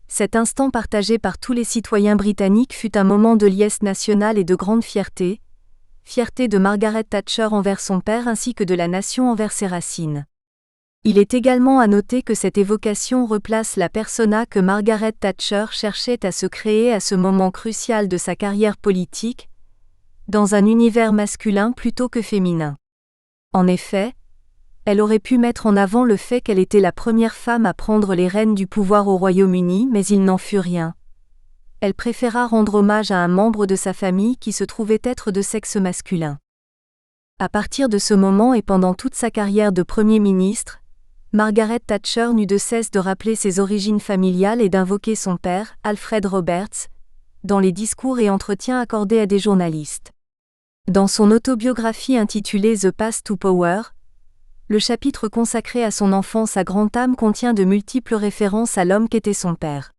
cet instant partagé par tous les citoyens britanniques fut un moment de liesse nationale et de grande fierté, fierté de Margaret Thatcher envers son père ainsi que de la nation envers ses racines. Il est également à noter que cette évocation replace la persona que Margaret Thatcher cherchait à se créer à ce moment crucial de sa carrière politique, dans un univers masculin plutôt que féminin. En effet, elle aurait pu mettre en avant le fait qu'elle était la première femme à prendre les rênes du pouvoir au Royaume-Uni, mais il n'en fut rien. Elle préféra rendre hommage à un membre de sa famille qui se trouvait être de sexe masculin. À partir de ce moment et pendant toute sa carrière de Premier ministre, Margaret Thatcher n'eut de cesse de rappeler ses origines familiales et d'invoquer son père, Alfred Roberts, dans les discours et entretiens accordés à des journalistes. Dans son autobiographie intitulée The Path to Power, le chapitre consacré à son enfance à Grantham contient de multiples références à l'homme qu'était son père.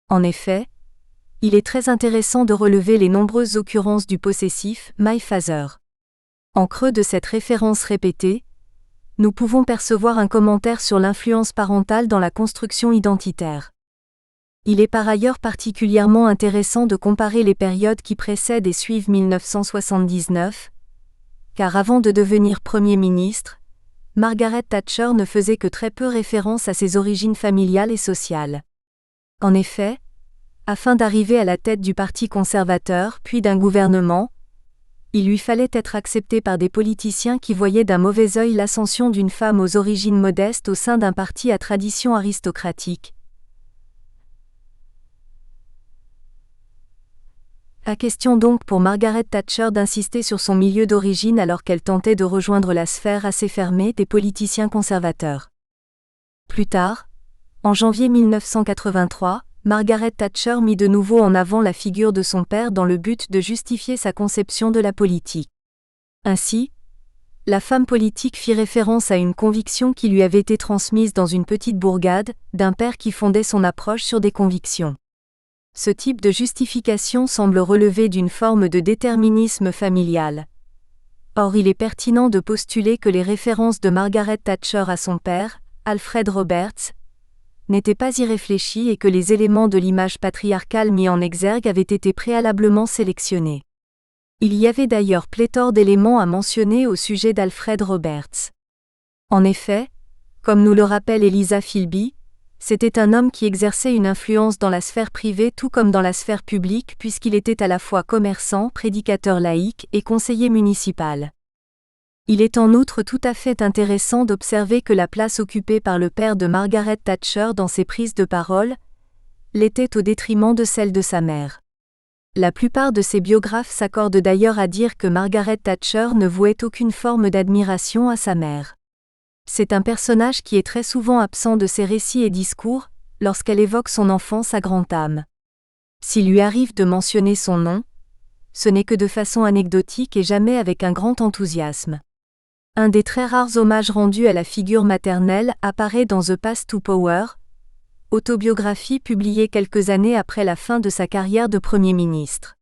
En effet, il est très intéressant de relever les nombreuses occurrences du possessif « my father ». En creux de cette référence répétée, nous pouvons percevoir un commentaire sur l'influence parentale dans la construction identitaire. Il est par ailleurs particulièrement intéressant de comparer les périodes qui précèdent et suivent 1979, car avant de devenir Premier ministre, Margaret Thatcher ne faisait que très peu référence à ses origines familiales et sociales. En effet, afin d'arriver à la tête du Parti conservateur puis d'un gouvernement, il lui fallait être accepté par des politiciens qui voyaient d'un mauvais œil l'ascension d'une femme aux origines modestes au sein d'un parti à tradition aristocratique. La question donc pour Margaret Thatcher d'insister sur son milieu d'origine alors qu'elle tentait de rejoindre la sphère assez fermée des politiciens conservateurs. Plus tard, en janvier 1983, Margaret Thatcher mit de nouveau en avant la figure de son père dans le but de justifier sa conception de la politique. Ainsi, la femme politique fit référence à une conviction qui lui avait été transmise dans une petite bourgade, d'un père qui fondait son approche sur des convictions. Ce type de justification semble relever d'une forme de déterminisme familial. Or il est pertinent de postuler que les références de Margaret Thatcher à son père, Alfred Roberts, n'étaient pas irréfléchis et que les éléments de l'image patriarcale mis en exergue avaient été préalablement sélectionnés. Il y avait d'ailleurs pléthore d'éléments à mentionner au sujet d'Alfred Roberts. En effet, comme nous le rappelle Eliza Philby, C'était un homme qui exerçait une influence dans la sphère privée tout comme dans la sphère publique puisqu'il était à la fois commerçant, prédicateur laïque et conseiller municipal. Il est en outre tout à fait intéressant d'observer que la place occupée par le père de Margaret Thatcher dans ses prises de parole l'était au détriment de celle de sa mère. La plupart de ses biographes s'accordent d'ailleurs à dire que Margaret Thatcher ne vouait aucune forme d'admiration à sa mère. C'est un personnage qui est très souvent absent de ses récits et discours, lorsqu'elle évoque son enfance à grande âme. S'il lui arrive de mentionner son nom, ce n'est que de façon anecdotique et jamais avec un grand enthousiasme. Un des très rares hommages rendus à la figure maternelle apparaît dans The Path to Power, autobiographie publiée quelques années après la fin de sa carrière de Premier ministre.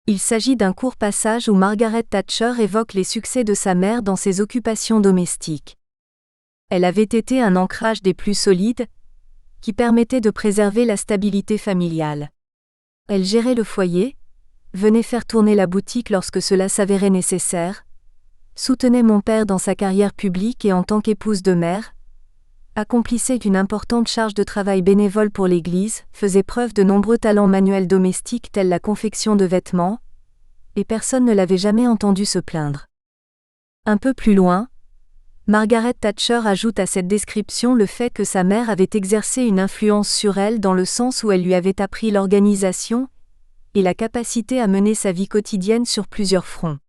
Il s'agit d'un court passage où Margaret Thatcher évoque les succès de sa mère dans ses occupations domestiques. Elle avait été un ancrage des plus solides, qui permettait de préserver la stabilité familiale. Elle gérait le foyer, venait faire tourner la boutique lorsque cela s'avérait nécessaire, soutenait mon père dans sa carrière publique et en tant qu'épouse de mère, accomplissait une importante charge de travail bénévole pour l'Église, faisait preuve de nombreux talents manuels domestiques tels la confection de vêtements, et personne ne l'avait jamais entendu se plaindre. Un peu plus loin, Margaret Thatcher ajoute à cette description le fait que sa mère avait exercé une influence sur elle dans le sens où elle lui avait appris l'organisation et la capacité à mener sa vie quotidienne sur plusieurs fronts.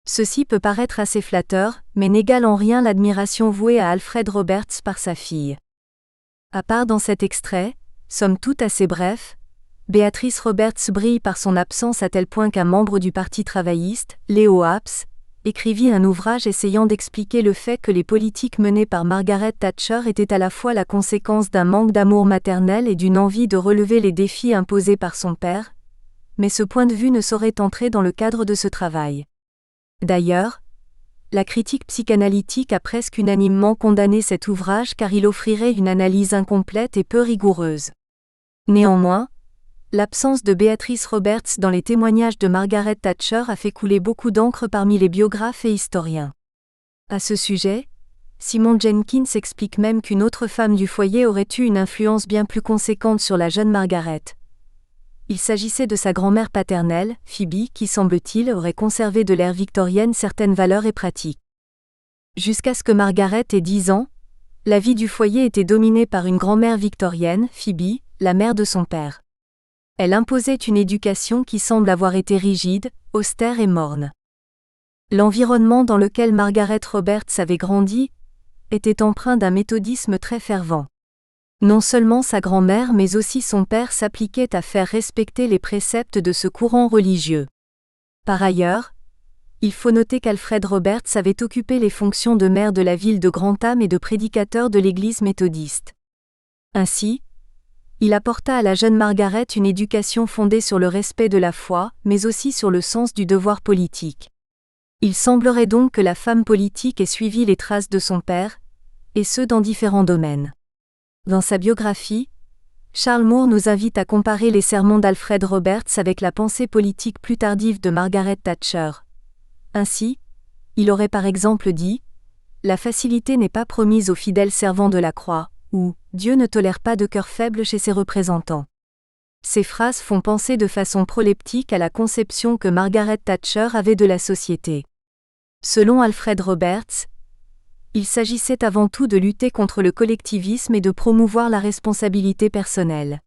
Ceci peut paraître assez flatteur, mais n'égale en rien l'admiration vouée à Alfred Roberts par sa fille. À part dans cet extrait, somme toute assez bref, Béatrice Roberts brille par son absence à tel point qu'un membre du Parti travailliste, Leo Apps, écrivit un ouvrage essayant d'expliquer le fait que les politiques menées par Margaret Thatcher étaient à la fois la conséquence d'un manque d'amour maternel et d'une envie de relever les défis imposés par son père, mais ce point de vue ne saurait entrer dans le cadre de ce travail. D'ailleurs, la critique psychanalytique a presque unanimement condamné cet ouvrage car il offrirait une analyse incomplète et peu rigoureuse. Néanmoins, l'absence de Béatrice Roberts dans les témoignages de Margaret Thatcher a fait couler beaucoup d'encre parmi les biographes et historiens. À ce sujet, Simon Jenkins explique même qu'une autre femme du foyer aurait eu une influence bien plus conséquente sur la jeune Margaret. Il s'agissait de sa grand-mère paternelle, Phoebe, qui semble-t-il aurait conservé de l'ère victorienne certaines valeurs et pratiques. Jusqu'à ce que Margaret ait 10 ans, la vie du foyer était dominée par une grand-mère victorienne, Phoebe, la mère de son père. Elle imposait une éducation qui semble avoir été rigide, austère et morne. L'environnement dans lequel Margaret Roberts avait grandi était empreint d'un méthodisme très fervent. Non seulement sa grand-mère mais aussi son père s'appliquaient à faire respecter les préceptes de ce courant religieux. Par ailleurs, il faut noter qu'Alfred Roberts avait occupé les fonctions de maire de la ville de Grantham et de prédicateur de l'église méthodiste. Ainsi, il apporta à la jeune Margaret une éducation fondée sur le respect de la foi, mais aussi sur le sens du devoir politique. Il semblerait donc que la femme politique ait suivi les traces de son père, et ce dans différents domaines. Dans sa biographie, Charles Moore nous invite à comparer les sermons d'Alfred Roberts avec la pensée politique plus tardive de Margaret Thatcher. Ainsi, il aurait par exemple dit « La facilité n'est pas promise aux fidèles servants de la croix » ou « Dieu ne tolère pas de cœur faible chez ses représentants ». Ces phrases font penser de façon proleptique à la conception que Margaret Thatcher avait de la société. Selon Alfred Roberts, il s'agissait avant tout de lutter contre le collectivisme et de promouvoir la responsabilité personnelle.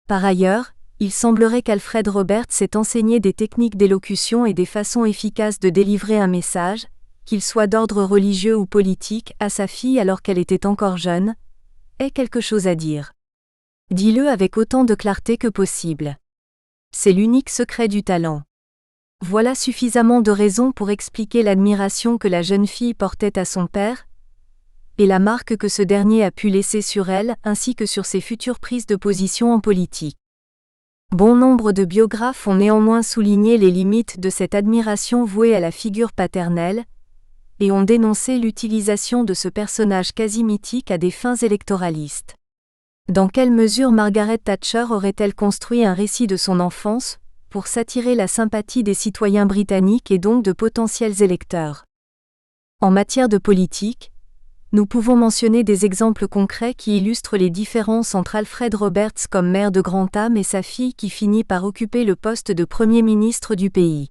Par ailleurs, il semblerait qu'Alfred Roberts ait enseigné des techniques d'élocution et des façons efficaces de délivrer un message, qu'il soit d'ordre religieux ou politique, à sa fille alors qu'elle était encore jeune, ait quelque chose à dire. Dis-le avec autant de clarté que possible. C'est l'unique secret du talent. Voilà suffisamment de raisons pour expliquer l'admiration que la jeune fille portait à son père, et la marque que ce dernier a pu laisser sur elle ainsi que sur ses futures prises de position en politique. Bon nombre de biographes ont néanmoins souligné les limites de cette admiration vouée à la figure paternelle, et ont dénoncé l'utilisation de ce personnage quasi mythique à des fins électoralistes. Dans quelle mesure Margaret Thatcher aurait-elle construit un récit de son enfance, pour s'attirer la sympathie des citoyens britanniques et donc de potentiels électeurs? En matière de politique, Nous pouvons mentionner des exemples concrets qui illustrent les différences entre Alfred Roberts comme maire de Grantham et sa fille qui finit par occuper le poste de Premier ministre du pays.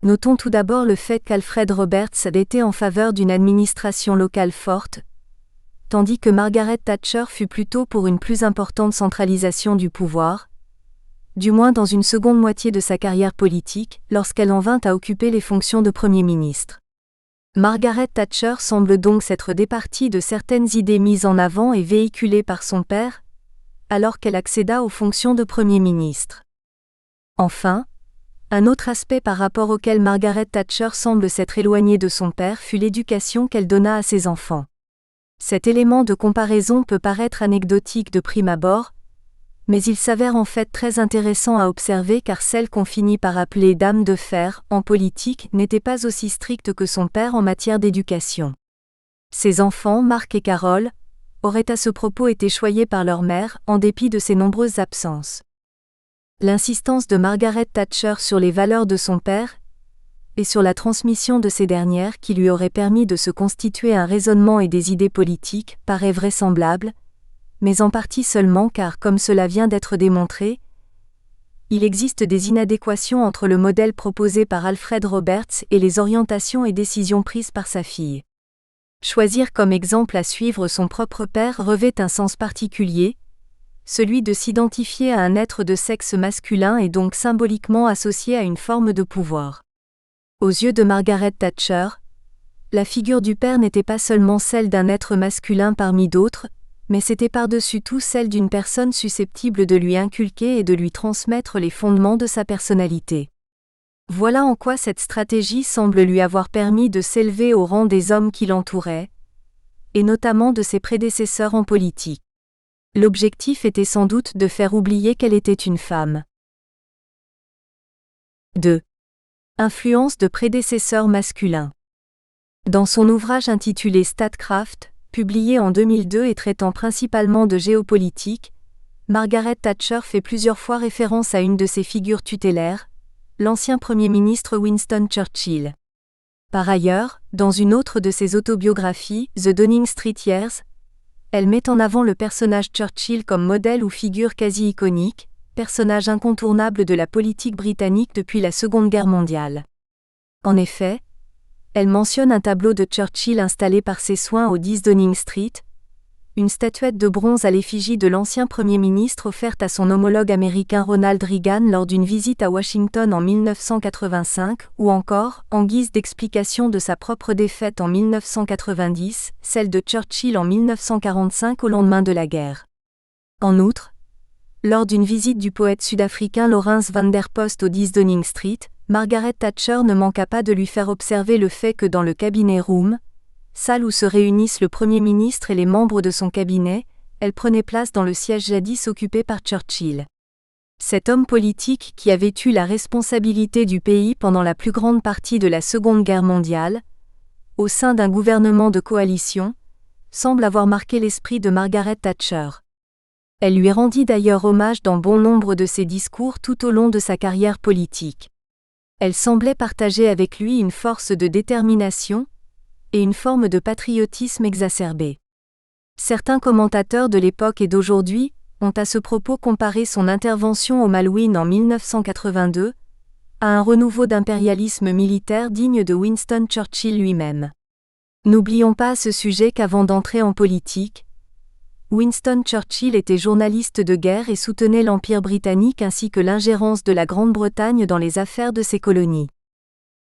Notons tout d'abord le fait qu'Alfred Roberts était en faveur d'une administration locale forte, tandis que Margaret Thatcher fut plutôt pour une plus importante centralisation du pouvoir, du moins dans une seconde moitié de sa carrière politique, lorsqu'elle en vint à occuper les fonctions de Premier ministre. Margaret Thatcher semble donc s'être départie de certaines idées mises en avant et véhiculées par son père, alors qu'elle accéda aux fonctions de Premier ministre. Enfin, un autre aspect par rapport auquel Margaret Thatcher semble s'être éloignée de son père fut l'éducation qu'elle donna à ses enfants. Cet élément de comparaison peut paraître anecdotique de prime abord, mais il s'avère en fait très intéressant à observer car celle qu'on finit par appeler dame de fer en politique n'était pas aussi stricte que son père en matière d'éducation. Ses enfants, Mark et Carol, auraient à ce propos été choyés par leur mère en dépit de ses nombreuses absences. L'insistance de Margaret Thatcher sur les valeurs de son père et sur la transmission de ces dernières qui lui aurait permis de se constituer un raisonnement et des idées politiques paraît vraisemblable, mais en partie seulement car, comme cela vient d'être démontré, il existe des inadéquations entre le modèle proposé par Alfred Roberts et les orientations et décisions prises par sa fille. Choisir comme exemple à suivre son propre père revêt un sens particulier, celui de s'identifier à un être de sexe masculin et donc symboliquement associé à une forme de pouvoir. Aux yeux de Margaret Thatcher, la figure du père n'était pas seulement celle d'un être masculin parmi d'autres, mais c'était par-dessus tout celle d'une personne susceptible de lui inculquer et de lui transmettre les fondements de sa personnalité. Voilà en quoi cette stratégie semble lui avoir permis de s'élever au rang des hommes qui l'entouraient, et notamment de ses prédécesseurs en politique. L'objectif était sans doute de faire oublier qu'elle était une femme. 2. Influence de prédécesseurs masculins. Dans son ouvrage intitulé Statcraft, publié en 2002 et traitant principalement de géopolitique, Margaret Thatcher fait plusieurs fois référence à une de ses figures tutélaires, l'ancien Premier ministre Winston Churchill. Par ailleurs, dans une autre de ses autobiographies, The Downing Street Years, elle met en avant le personnage Churchill comme modèle ou figure quasi iconique, personnage incontournable de la politique britannique depuis la Seconde Guerre mondiale. En effet, elle mentionne un tableau de Churchill installé par ses soins au 10 Downing Street, une statuette de bronze à l'effigie de l'ancien Premier ministre offerte à son homologue américain Ronald Reagan lors d'une visite à Washington en 1985, ou encore, en guise d'explication de sa propre défaite en 1990, celle de Churchill en 1945 au lendemain de la guerre. En outre, lors d'une visite du poète sud-africain Laurens van der Post au 10 Downing Street, Margaret Thatcher ne manqua pas de lui faire observer le fait que dans le cabinet room, salle où se réunissent le Premier ministre et les membres de son cabinet, elle prenait place dans le siège jadis occupé par Churchill. Cet homme politique qui avait eu la responsabilité du pays pendant la plus grande partie de la Seconde Guerre mondiale, au sein d'un gouvernement de coalition, semble avoir marqué l'esprit de Margaret Thatcher. Elle lui rendit d'ailleurs hommage dans bon nombre de ses discours tout au long de sa carrière politique. Elle semblait partager avec lui une force de détermination et une forme de patriotisme exacerbé. Certains commentateurs de l'époque et d'aujourd'hui ont à ce propos comparé son intervention au Malouine en 1982 à un renouveau d'impérialisme militaire digne de Winston Churchill lui-même. N'oublions pas à ce sujet qu'avant d'entrer en politique, Winston Churchill était journaliste de guerre et soutenait l'Empire britannique ainsi que l'ingérence de la Grande-Bretagne dans les affaires de ses colonies.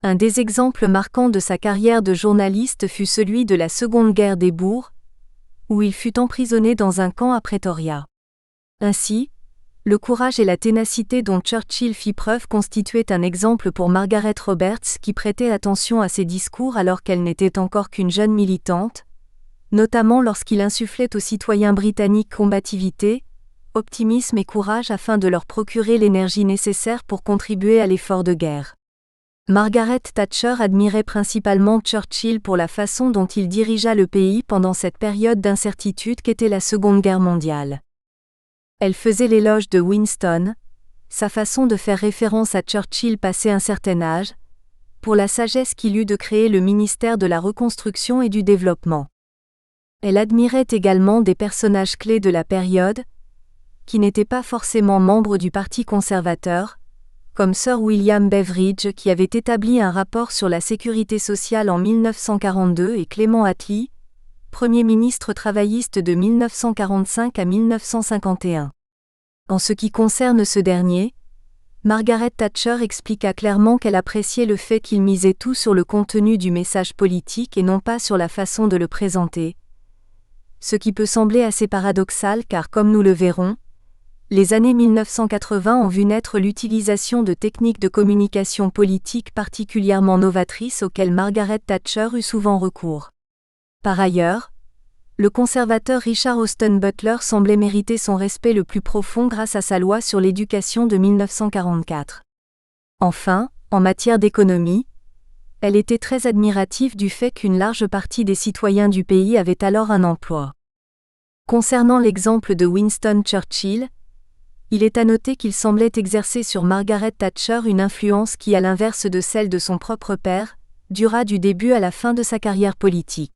Un des exemples marquants de sa carrière de journaliste fut celui de la Seconde Guerre des Boers, où il fut emprisonné dans un camp à Pretoria. Ainsi, le courage et la ténacité dont Churchill fit preuve constituaient un exemple pour Margaret Roberts qui prêtait attention à ses discours alors qu'elle n'était encore qu'une jeune militante, notamment lorsqu'il insufflait aux citoyens britanniques combativité, optimisme et courage afin de leur procurer l'énergie nécessaire pour contribuer à l'effort de guerre. Margaret Thatcher admirait principalement Churchill pour la façon dont il dirigea le pays pendant cette période d'incertitude qu'était la Seconde Guerre mondiale. Elle faisait l'éloge de Winston, sa façon de faire référence à Churchill passé un certain âge, pour la sagesse qu'il eut de créer le ministère de la Reconstruction et du Développement. Elle admirait également des personnages clés de la période, qui n'étaient pas forcément membres du Parti conservateur, comme Sir William Beveridge qui avait établi un rapport sur la sécurité sociale en 1942 et Clement Attlee, Premier ministre travailliste de 1945 à 1951. En ce qui concerne ce dernier, Margaret Thatcher expliqua clairement qu'elle appréciait le fait qu'il misait tout sur le contenu du message politique et non pas sur la façon de le présenter. Ce qui peut sembler assez paradoxal car comme nous le verrons, les années 1980 ont vu naître l'utilisation de techniques de communication politique particulièrement novatrices auxquelles Margaret Thatcher eut souvent recours. Par ailleurs, le conservateur Richard Austin Butler semblait mériter son respect le plus profond grâce à sa loi sur l'éducation de 1944. Enfin, en matière d'économie, elle était très admirative du fait qu'une large partie des citoyens du pays avaient alors un emploi. Concernant l'exemple de Winston Churchill, il est à noter qu'il semblait exercer sur Margaret Thatcher une influence qui, à l'inverse de celle de son propre père, dura du début à la fin de sa carrière politique.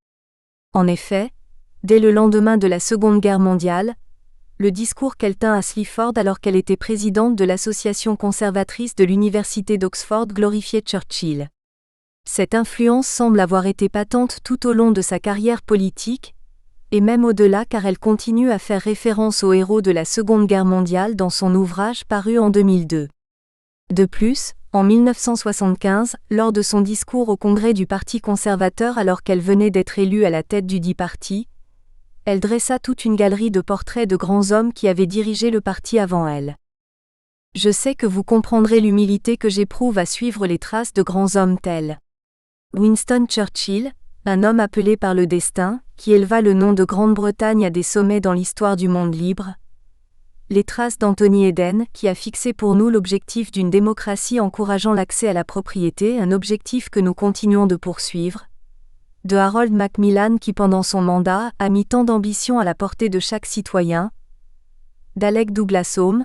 En effet, dès le lendemain de la Seconde Guerre mondiale, le discours qu'elle tint à Sleaford alors qu'elle était présidente de l'association conservatrice de l'université d'Oxford glorifiait Churchill. Cette influence semble avoir été patente tout au long de sa carrière politique, et même au-delà car elle continue à faire référence aux héros de la Seconde Guerre mondiale dans son ouvrage paru en 2002. De plus, en 1975, lors de son discours au Congrès du Parti conservateur alors qu'elle venait d'être élue à la tête du dit parti, elle dressa toute une galerie de portraits de grands hommes qui avaient dirigé le parti avant elle. Je sais que vous comprendrez l'humilité que j'éprouve à suivre les traces de grands hommes tels Winston Churchill, un homme appelé par le destin, qui éleva le nom de Grande-Bretagne à des sommets dans l'histoire du monde libre. Les traces d'Anthony Eden, qui a fixé pour nous l'objectif d'une démocratie encourageant l'accès à la propriété, un objectif que nous continuons de poursuivre. De Harold Macmillan qui pendant son mandat a mis tant d'ambition à la portée de chaque citoyen. D'Alec Douglas Home,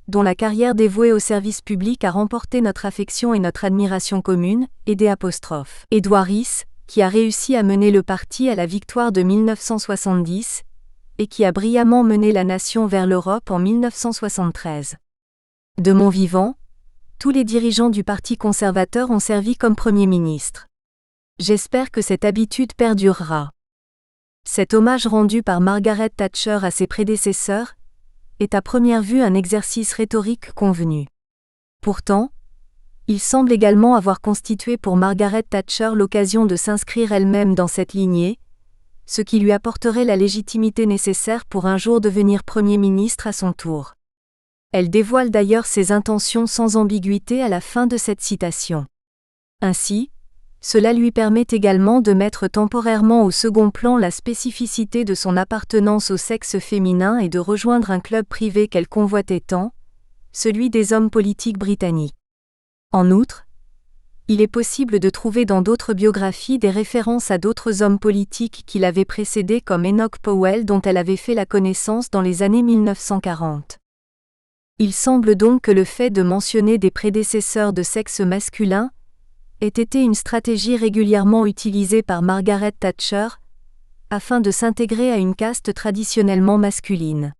dont la carrière dévouée au service public a remporté notre affection et notre admiration commune, et Edouard Heath, qui a réussi à mener le parti à la victoire de 1970, et qui a brillamment mené la nation vers l'Europe en 1973. De mon vivant, tous les dirigeants du Parti conservateur ont servi comme Premier ministre. J'espère que cette habitude perdurera. Cet hommage rendu par Margaret Thatcher à ses prédécesseurs est à première vue un exercice rhétorique convenu. Pourtant, il semble également avoir constitué pour Margaret Thatcher l'occasion de s'inscrire elle-même dans cette lignée, ce qui lui apporterait la légitimité nécessaire pour un jour devenir Premier ministre à son tour. Elle dévoile d'ailleurs ses intentions sans ambiguïté à la fin de cette citation. Ainsi, cela lui permet également de mettre temporairement au second plan la spécificité de son appartenance au sexe féminin et de rejoindre un club privé qu'elle convoitait tant, celui des hommes politiques britanniques. En outre, il est possible de trouver dans d'autres biographies des références à d'autres hommes politiques qui l'avaient précédé comme Enoch Powell dont elle avait fait la connaissance dans les années 1940. Il semble donc que le fait de mentionner des prédécesseurs de sexe masculin ait été une stratégie régulièrement utilisée par Margaret Thatcher, afin de s'intégrer à une caste traditionnellement masculine.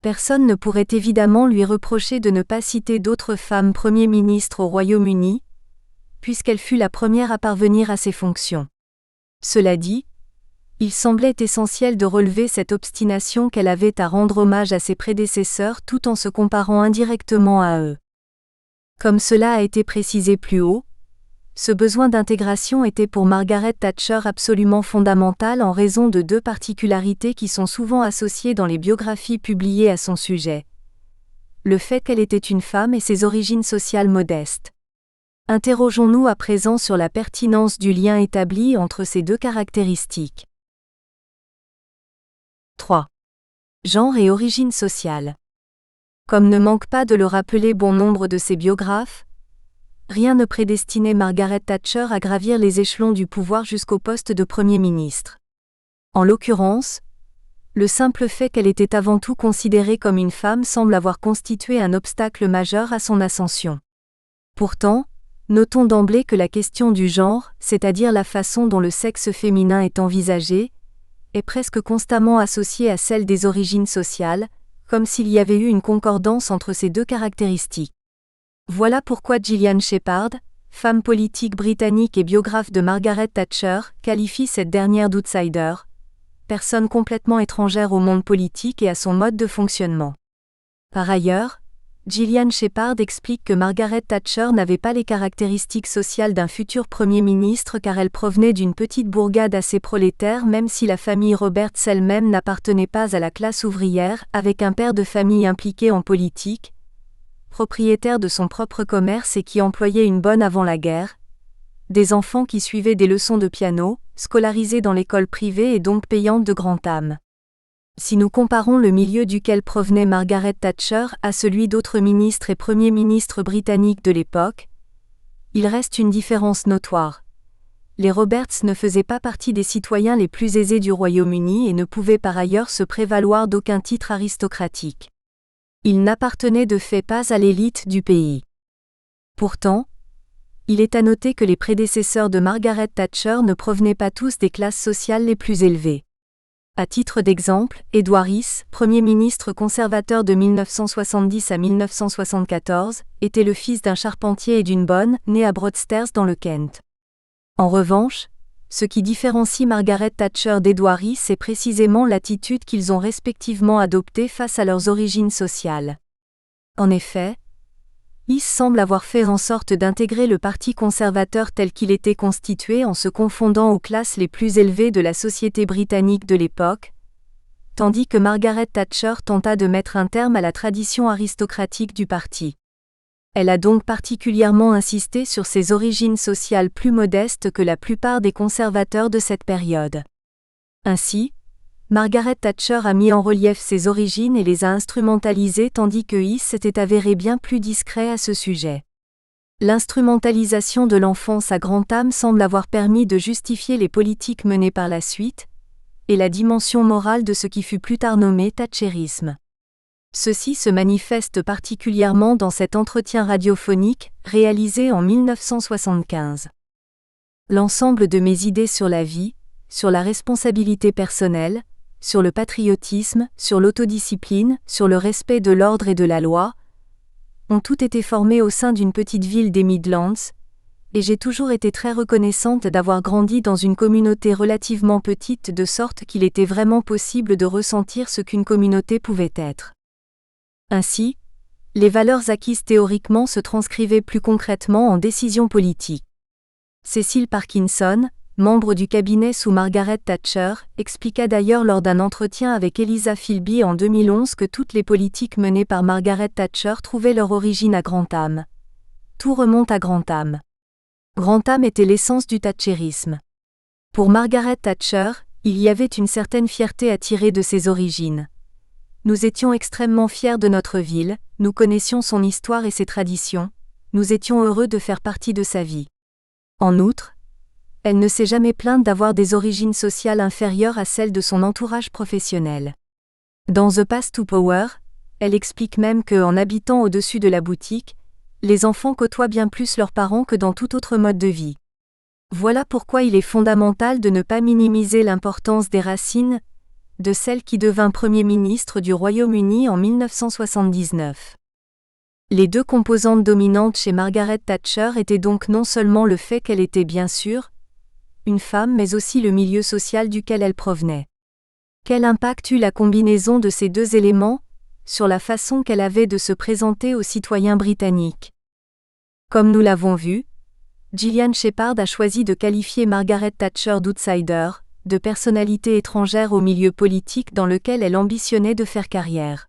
Personne ne pourrait évidemment lui reprocher de ne pas citer d'autres femmes Premier ministre au Royaume-Uni, puisqu'elle fut la première à parvenir à ces fonctions. Cela dit, il semblait essentiel de relever cette obstination qu'elle avait à rendre hommage à ses prédécesseurs tout en se comparant indirectement à eux. Comme cela a été précisé plus haut, ce besoin d'intégration était pour Margaret Thatcher absolument fondamental en raison de deux particularités qui sont souvent associées dans les biographies publiées à son sujet. Le fait qu'elle était une femme et ses origines sociales modestes. Interrogeons-nous à présent sur la pertinence du lien établi entre ces deux caractéristiques. 3. Genre et origine sociale. Comme ne manque pas de le rappeler bon nombre de ses biographes, rien ne prédestinait Margaret Thatcher à gravir les échelons du pouvoir jusqu'au poste de Premier ministre. En l'occurrence, le simple fait qu'elle était avant tout considérée comme une femme semble avoir constitué un obstacle majeur à son ascension. Pourtant, notons d'emblée que la question du genre, c'est-à-dire la façon dont le sexe féminin est envisagé, est presque constamment associée à celle des origines sociales, comme s'il y avait eu une concordance entre ces deux caractéristiques. Voilà pourquoi Gillian Shephard, femme politique britannique et biographe de Margaret Thatcher, qualifie cette dernière d'outsider, personne complètement étrangère au monde politique et à son mode de fonctionnement. Par ailleurs, Gillian Shephard explique que Margaret Thatcher n'avait pas les caractéristiques sociales d'un futur Premier ministre car elle provenait d'une petite bourgade assez prolétaire même si la famille Roberts elle-même n'appartenait pas à la classe ouvrière, avec un père de famille impliqué en politique, propriétaire de son propre commerce et qui employait une bonne avant la guerre, des enfants qui suivaient des leçons de piano, scolarisés dans l'école privée et donc payantes de grande âme. Si nous comparons le milieu duquel provenait Margaret Thatcher à celui d'autres ministres et premiers ministres britanniques de l'époque, il reste une différence notoire. Les Roberts ne faisaient pas partie des citoyens les plus aisés du Royaume-Uni et ne pouvaient par ailleurs se prévaloir d'aucun titre aristocratique. Ils n'appartenaient de fait pas à l'élite du pays. Pourtant, il est à noter que les prédécesseurs de Margaret Thatcher ne provenaient pas tous des classes sociales les plus élevées. À titre d'exemple, Edward Heath, Premier ministre conservateur de 1970 à 1974, était le fils d'un charpentier et d'une bonne, né à Broadstairs dans le Kent. En revanche, ce qui différencie Margaret Thatcher d'Edward Heath c'est précisément l'attitude qu'ils ont respectivement adoptée face à leurs origines sociales. En effet, Heath semble avoir fait en sorte d'intégrer le Parti conservateur tel qu'il était constitué en se confondant aux classes les plus élevées de la société britannique de l'époque, tandis que Margaret Thatcher tenta de mettre un terme à la tradition aristocratique du parti. Elle a donc particulièrement insisté sur ses origines sociales plus modestes que la plupart des conservateurs de cette période. Ainsi, Margaret Thatcher a mis en relief ses origines et les a instrumentalisées tandis que Heath s'était avéré bien plus discret à ce sujet. L'instrumentalisation de l'enfance à grande âme semble avoir permis de justifier les politiques menées par la suite, et la dimension morale de ce qui fut plus tard nommé thatchérisme. Ceci se manifeste particulièrement dans cet entretien radiophonique, réalisé en 1975. L'ensemble de mes idées sur la vie, sur la responsabilité personnelle, sur le patriotisme, sur l'autodiscipline, sur le respect de l'ordre et de la loi, ont toutes été formées au sein d'une petite ville des Midlands, et j'ai toujours été très reconnaissante d'avoir grandi dans une communauté relativement petite de sorte qu'il était vraiment possible de ressentir ce qu'une communauté pouvait être. Ainsi, les valeurs acquises théoriquement se transcrivaient plus concrètement en décisions politiques. Cecil Parkinson, membre du cabinet sous Margaret Thatcher, expliqua d'ailleurs lors d'un entretien avec Eliza Philby en 2011 que toutes les politiques menées par Margaret Thatcher trouvaient leur origine à Grantham. Tout remonte à Grantham. Grantham était l'essence du thatchérisme. Pour Margaret Thatcher, il y avait une certaine fierté à tirer de ses origines. Nous étions extrêmement fiers de notre ville, nous connaissions son histoire et ses traditions, nous étions heureux de faire partie de sa vie. En outre, elle ne s'est jamais plainte d'avoir des origines sociales inférieures à celles de son entourage professionnel. Dans The Path to Power, elle explique même que, en habitant au-dessus de la boutique, les enfants côtoient bien plus leurs parents que dans tout autre mode de vie. Voilà pourquoi il est fondamental de ne pas minimiser l'importance des racines de celle qui devint Premier ministre du Royaume-Uni en 1979. Les deux composantes dominantes chez Margaret Thatcher étaient donc non seulement le fait qu'elle était bien sûr une femme mais aussi le milieu social duquel elle provenait. Quel impact eut la combinaison de ces deux éléments sur la façon qu'elle avait de se présenter aux citoyens britanniques? Comme nous l'avons vu, Gillian Shephard a choisi de qualifier Margaret Thatcher d'outsider, de personnalité étrangère au milieu politique dans lequel elle ambitionnait de faire carrière.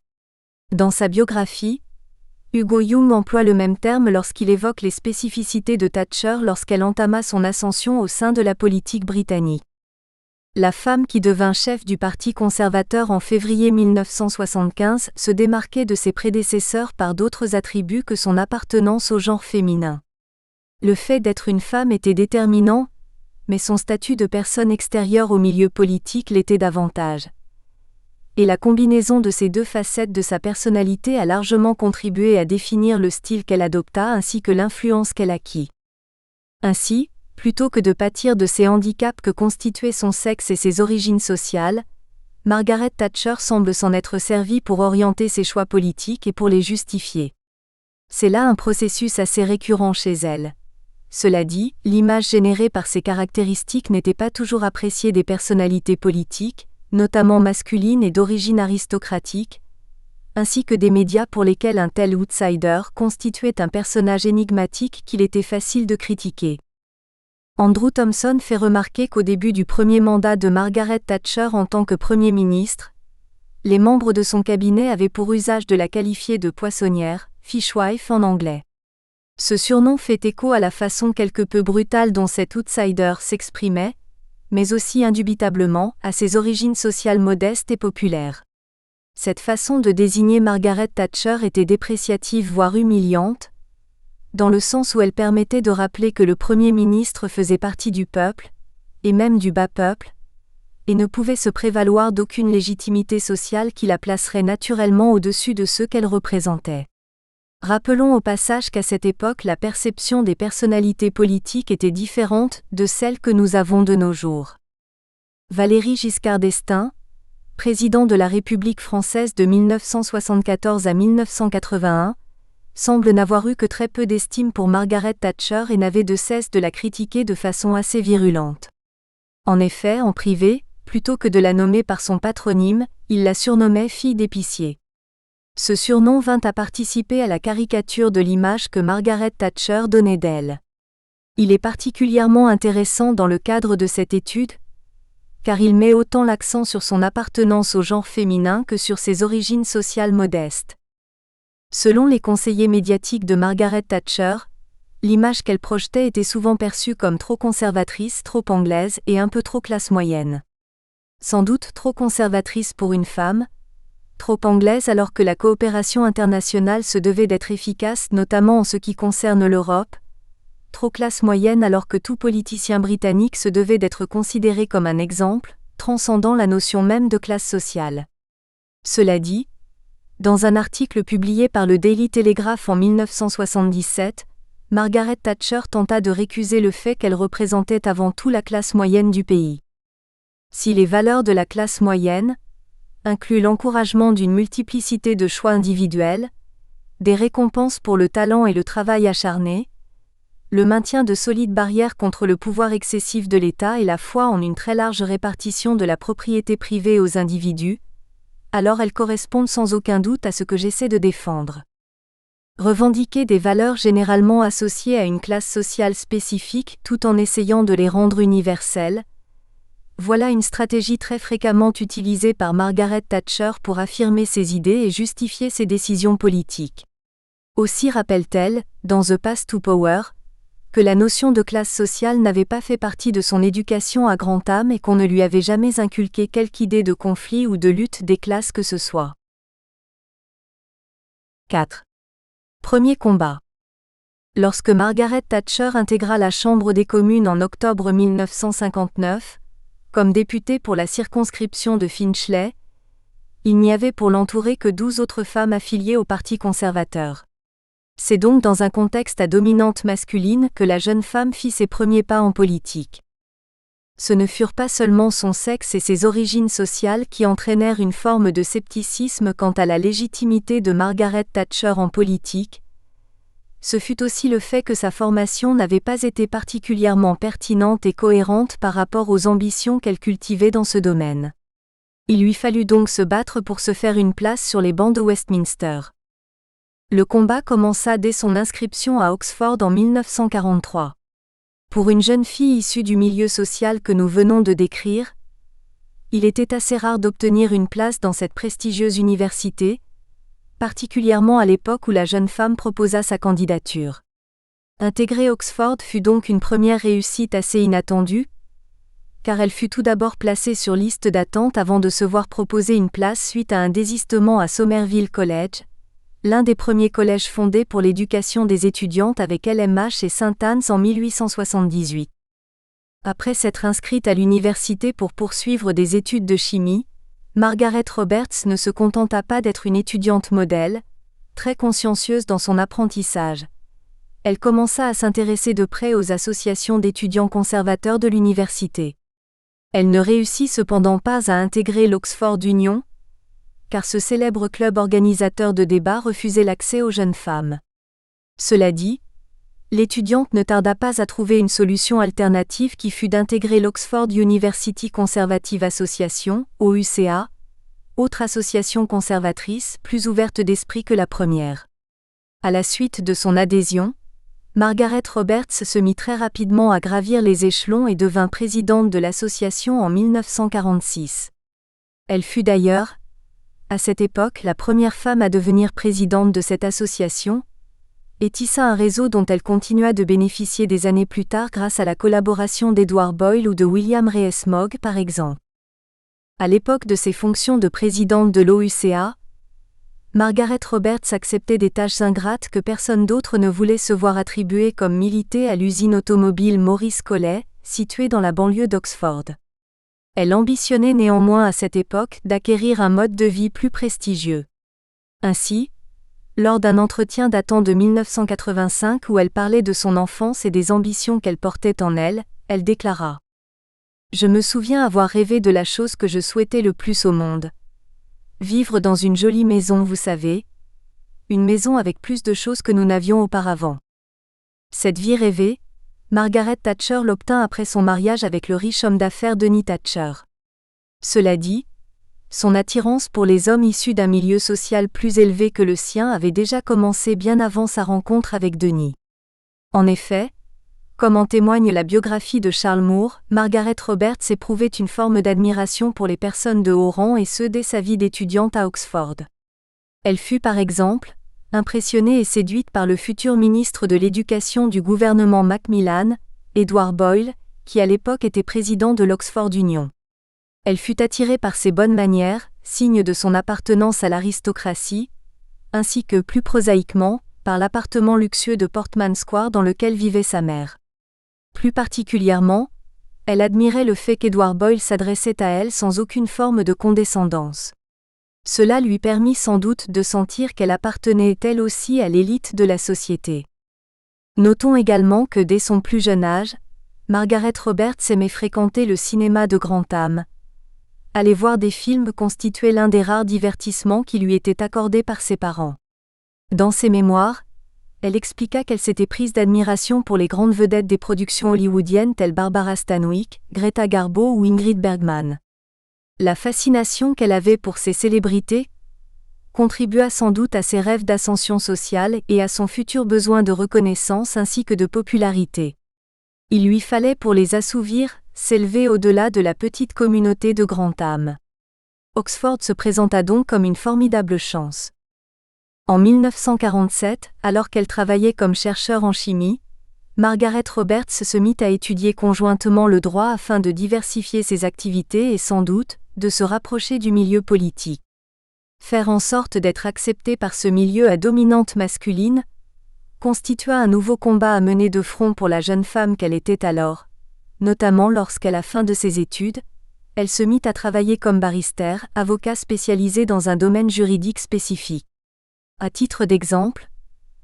Dans sa biographie, Hugo Young emploie le même terme lorsqu'il évoque les spécificités de Thatcher lorsqu'elle entama son ascension au sein de la politique britannique. La femme qui devint chef du Parti conservateur en février 1975 se démarquait de ses prédécesseurs par d'autres attributs que son appartenance au genre féminin. Le fait d'être une femme était déterminant, mais son statut de personne extérieure au milieu politique l'était davantage. Et la combinaison de ces deux facettes de sa personnalité a largement contribué à définir le style qu'elle adopta ainsi que l'influence qu'elle acquit. Ainsi, Plutôt que de pâtir de ces handicaps que constituaient son sexe et ses origines sociales, Margaret Thatcher semble s'en être servie pour orienter ses choix politiques et pour les justifier. C'est là un processus assez récurrent chez elle. Cela dit, l'image générée par ces caractéristiques n'était pas toujours appréciée des personnalités politiques, notamment masculines et d'origine aristocratique, ainsi que des médias pour lesquels un tel outsider constituait un personnage énigmatique qu'il était facile de critiquer. Andrew Thompson fait remarquer qu'au début du premier mandat de Margaret Thatcher en tant que Premier ministre, les membres de son cabinet avaient pour usage de la qualifier de poissonnière, fishwife en anglais. Ce surnom fait écho à la façon quelque peu brutale dont cet outsider s'exprimait, mais aussi indubitablement à ses origines sociales modestes et populaires. Cette façon de désigner Margaret Thatcher était dépréciative voire humiliante, dans le sens où elle permettait de rappeler que le Premier ministre faisait partie du peuple, et même du bas peuple, et ne pouvait se prévaloir d'aucune légitimité sociale qui la placerait naturellement au-dessus de ceux qu'elle représentait. Rappelons au passage qu'à cette époque la perception des personnalités politiques était différente de celle que nous avons de nos jours. Valéry Giscard d'Estaing, président de la République française de 1974 à 1981, semble n'avoir eu que très peu d'estime pour Margaret Thatcher et n'avait de cesse de la critiquer de façon assez virulente. En effet, en privé, plutôt que de la nommer par son patronyme, il la surnommait fille d'épicier. Ce surnom vint à participer à la caricature de l'image que Margaret Thatcher donnait d'elle. Il est particulièrement intéressant dans le cadre de cette étude, car il met autant l'accent sur son appartenance au genre féminin que sur ses origines sociales modestes. Selon les conseillers médiatiques de Margaret Thatcher, l'image qu'elle projetait était souvent perçue comme trop conservatrice, trop anglaise et un peu trop classe moyenne. Sans doute trop conservatrice pour une femme, trop anglaise alors que la coopération internationale se devait d'être efficace notamment en ce qui concerne l'Europe, trop classe moyenne alors que tout politicien britannique se devait d'être considéré comme un exemple, transcendant la notion même de classe sociale. Cela dit, dans un article publié par le Daily Telegraph en 1977, Margaret Thatcher tenta de récuser le fait qu'elle représentait avant tout la classe moyenne du pays. Si les valeurs de la classe moyenne incluent l'encouragement d'une multiplicité de choix individuels, des récompenses pour le talent et le travail acharné, le maintien de solides barrières contre le pouvoir excessif de l'État et la foi en une très large répartition de la propriété privée aux individus, alors elles correspondent sans aucun doute à ce que j'essaie de défendre. Revendiquer des valeurs généralement associées à une classe sociale spécifique tout en essayant de les rendre universelles, voilà une stratégie très fréquemment utilisée par Margaret Thatcher pour affirmer ses idées et justifier ses décisions politiques. Aussi rappelle-t-elle, dans The Path to Power, que la notion de classe sociale n'avait pas fait partie de son éducation à grand âme et qu'on ne lui avait jamais inculqué quelque idée de conflit ou de lutte des classes que ce soit. 4. Premier combat. Lorsque Margaret Thatcher intégra la Chambre des communes en octobre 1959, comme députée pour la circonscription de Finchley, il n'y avait pour l'entourer que 12 autres femmes affiliées au Parti conservateur. C'est donc dans un contexte à dominante masculine que la jeune femme fit ses premiers pas en politique. Ce ne furent pas seulement son sexe et ses origines sociales qui entraînèrent une forme de scepticisme quant à la légitimité de Margaret Thatcher en politique, ce fut aussi le fait que sa formation n'avait pas été particulièrement pertinente et cohérente par rapport aux ambitions qu'elle cultivait dans ce domaine. Il lui fallut donc se battre pour se faire une place sur les bancs de Westminster. Le combat commença dès son inscription à Oxford en 1943. Pour une jeune fille issue du milieu social que nous venons de décrire, il était assez rare d'obtenir une place dans cette prestigieuse université, particulièrement à l'époque où la jeune femme proposa sa candidature. Intégrer Oxford fut donc une première réussite assez inattendue, car elle fut tout d'abord placée sur liste d'attente avant de se voir proposer une place suite à un désistement à Somerville College, l'un des premiers collèges fondés pour l'éducation des étudiantes avec LMH et St. Anne's en 1878. Après s'être inscrite à l'université pour poursuivre des études de chimie, Margaret Roberts ne se contenta pas d'être une étudiante modèle, très consciencieuse dans son apprentissage. elle commença à s'intéresser de près aux associations d'étudiants conservateurs de l'université. Elle ne réussit cependant pas à intégrer l'Oxford Union, car ce célèbre club organisateur de débats refusait l'accès aux jeunes femmes. Cela dit, l'étudiante ne tarda pas à trouver une solution alternative qui fut d'intégrer l'Oxford University Conservative Association, OUCA, autre association conservatrice plus ouverte d'esprit que la première. À la suite de son adhésion, Margaret Roberts se mit très rapidement à gravir les échelons et devint présidente de l'association en 1946. Elle fut d'ailleurs, à cette époque, la première femme à devenir présidente de cette association, et tissa un réseau dont elle continua de bénéficier des années plus tard grâce à la collaboration d'Edward Boyle ou de William Rees-Mogg par exemple. À l'époque de ses fonctions de présidente de l'OUCA, Margaret Roberts acceptait des tâches ingrates que personne d'autre ne voulait se voir attribuer comme militer à l'usine automobile Maurice Collet, située dans la banlieue d'Oxford. Elle ambitionnait néanmoins à cette époque d'acquérir un mode de vie plus prestigieux. Ainsi, lors d'un entretien datant de 1985 où elle parlait de son enfance et des ambitions qu'elle portait en elle, elle déclara : « Je me souviens avoir rêvé de la chose que je souhaitais le plus au monde. Vivre dans une jolie maison, vous savez, une maison avec plus de choses que nous n'avions auparavant. » Cette vie rêvée, Margaret Thatcher l'obtint après son mariage avec le riche homme d'affaires Denis Thatcher. Cela dit, son attirance pour les hommes issus d'un milieu social plus élevé que le sien avait déjà commencé bien avant sa rencontre avec Denis. En effet, comme en témoigne la biographie de Charles Moore, Margaret Roberts éprouvait une forme d'admiration pour les personnes de haut rang et ce dès sa vie d'étudiante à Oxford. Elle fut par exemple impressionnée et séduite par le futur ministre de l'Éducation du gouvernement Macmillan, Edward Boyle, qui à l'époque était président de l'Oxford Union. Elle fut attirée par ses bonnes manières, signe de son appartenance à l'aristocratie, ainsi que plus prosaïquement, par l'appartement luxueux de Portman Square dans lequel vivait sa mère. Plus particulièrement, elle admirait le fait qu'Edward Boyle s'adressait à elle sans aucune forme de condescendance. Cela lui permit sans doute de sentir qu'elle appartenait elle aussi à l'élite de la société. Notons également que dès son plus jeune âge, Margaret Roberts aimait fréquenter le cinéma de grande âme. Aller voir des films constituait l'un des rares divertissements qui lui étaient accordés par ses parents. Dans ses mémoires, elle expliqua qu'elle s'était prise d'admiration pour les grandes vedettes des productions hollywoodiennes telles Barbara Stanwyck, Greta Garbo ou Ingrid Bergman. La fascination qu'elle avait pour ces célébrités contribua sans doute à ses rêves d'ascension sociale et à son futur besoin de reconnaissance ainsi que de popularité. Il lui fallait pour les assouvir, s'élever au-delà de la petite communauté de grande âme. Oxford se présenta donc comme une formidable chance. En 1947, alors qu'elle travaillait comme chercheur en chimie, Margaret Roberts se mit à étudier conjointement le droit afin de diversifier ses activités et sans doute, de se rapprocher du milieu politique. Faire en sorte d'être acceptée par ce milieu à dominante masculine constitua un nouveau combat à mener de front pour la jeune femme qu'elle était alors, notamment lorsqu'à la fin de ses études, elle se mit à travailler comme barrister, avocat spécialisé dans un domaine juridique spécifique. À titre d'exemple,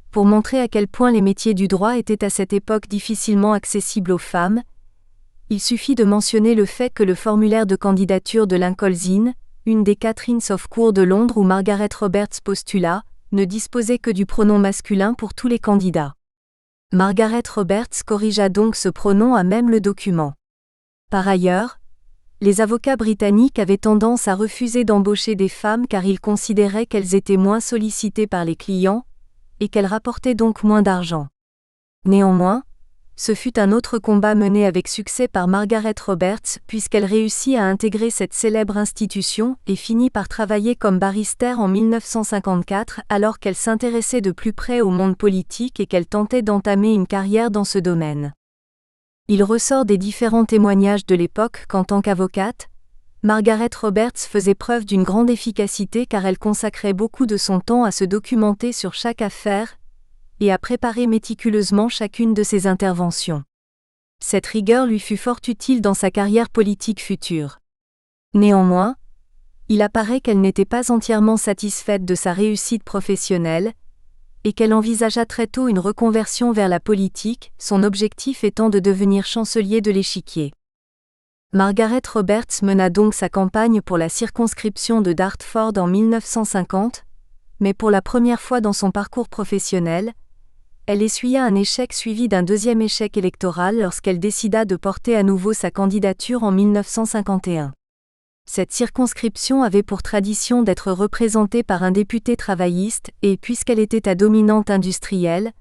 pour montrer à quel point les métiers du droit étaient à cette époque difficilement accessibles aux femmes, il suffit de mentionner le fait que le formulaire de candidature de Lincoln's Inn, une des 4 Inns of Court de Londres où Margaret Roberts postula, ne disposait que du pronom masculin pour tous les candidats. Margaret Roberts corrigea donc ce pronom à même le document. Par ailleurs, les avocats britanniques avaient tendance à refuser d'embaucher des femmes car ils considéraient qu'elles étaient moins sollicitées par les clients, et qu'elles rapportaient donc moins d'argent. Néanmoins, ce fut un autre combat mené avec succès par Margaret Roberts puisqu'elle réussit à intégrer cette célèbre institution et finit par travailler comme barrister en 1954 alors qu'elle s'intéressait de plus près au monde politique et qu'elle tentait d'entamer une carrière dans ce domaine. Il ressort des différents témoignages de l'époque qu'en tant qu'avocate, Margaret Roberts faisait preuve d'une grande efficacité car elle consacrait beaucoup de son temps à se documenter sur chaque affaire et à préparer méticuleusement chacune de ses interventions. Cette rigueur lui fut fort utile dans sa carrière politique future. Néanmoins, il apparaît qu'elle n'était pas entièrement satisfaite de sa réussite professionnelle, et qu'elle envisagea très tôt une reconversion vers la politique, son objectif étant de devenir chancelier de l'Échiquier. Margaret Roberts mena donc sa campagne pour la circonscription de Dartford en 1950, mais pour la première fois dans son parcours professionnel, elle essuya un échec suivi d'un deuxième échec électoral lorsqu'elle décida de porter à nouveau sa candidature en 1951. Cette circonscription avait pour tradition d'être représentée par un député travailliste et, puisqu'elle était à dominante industrielle,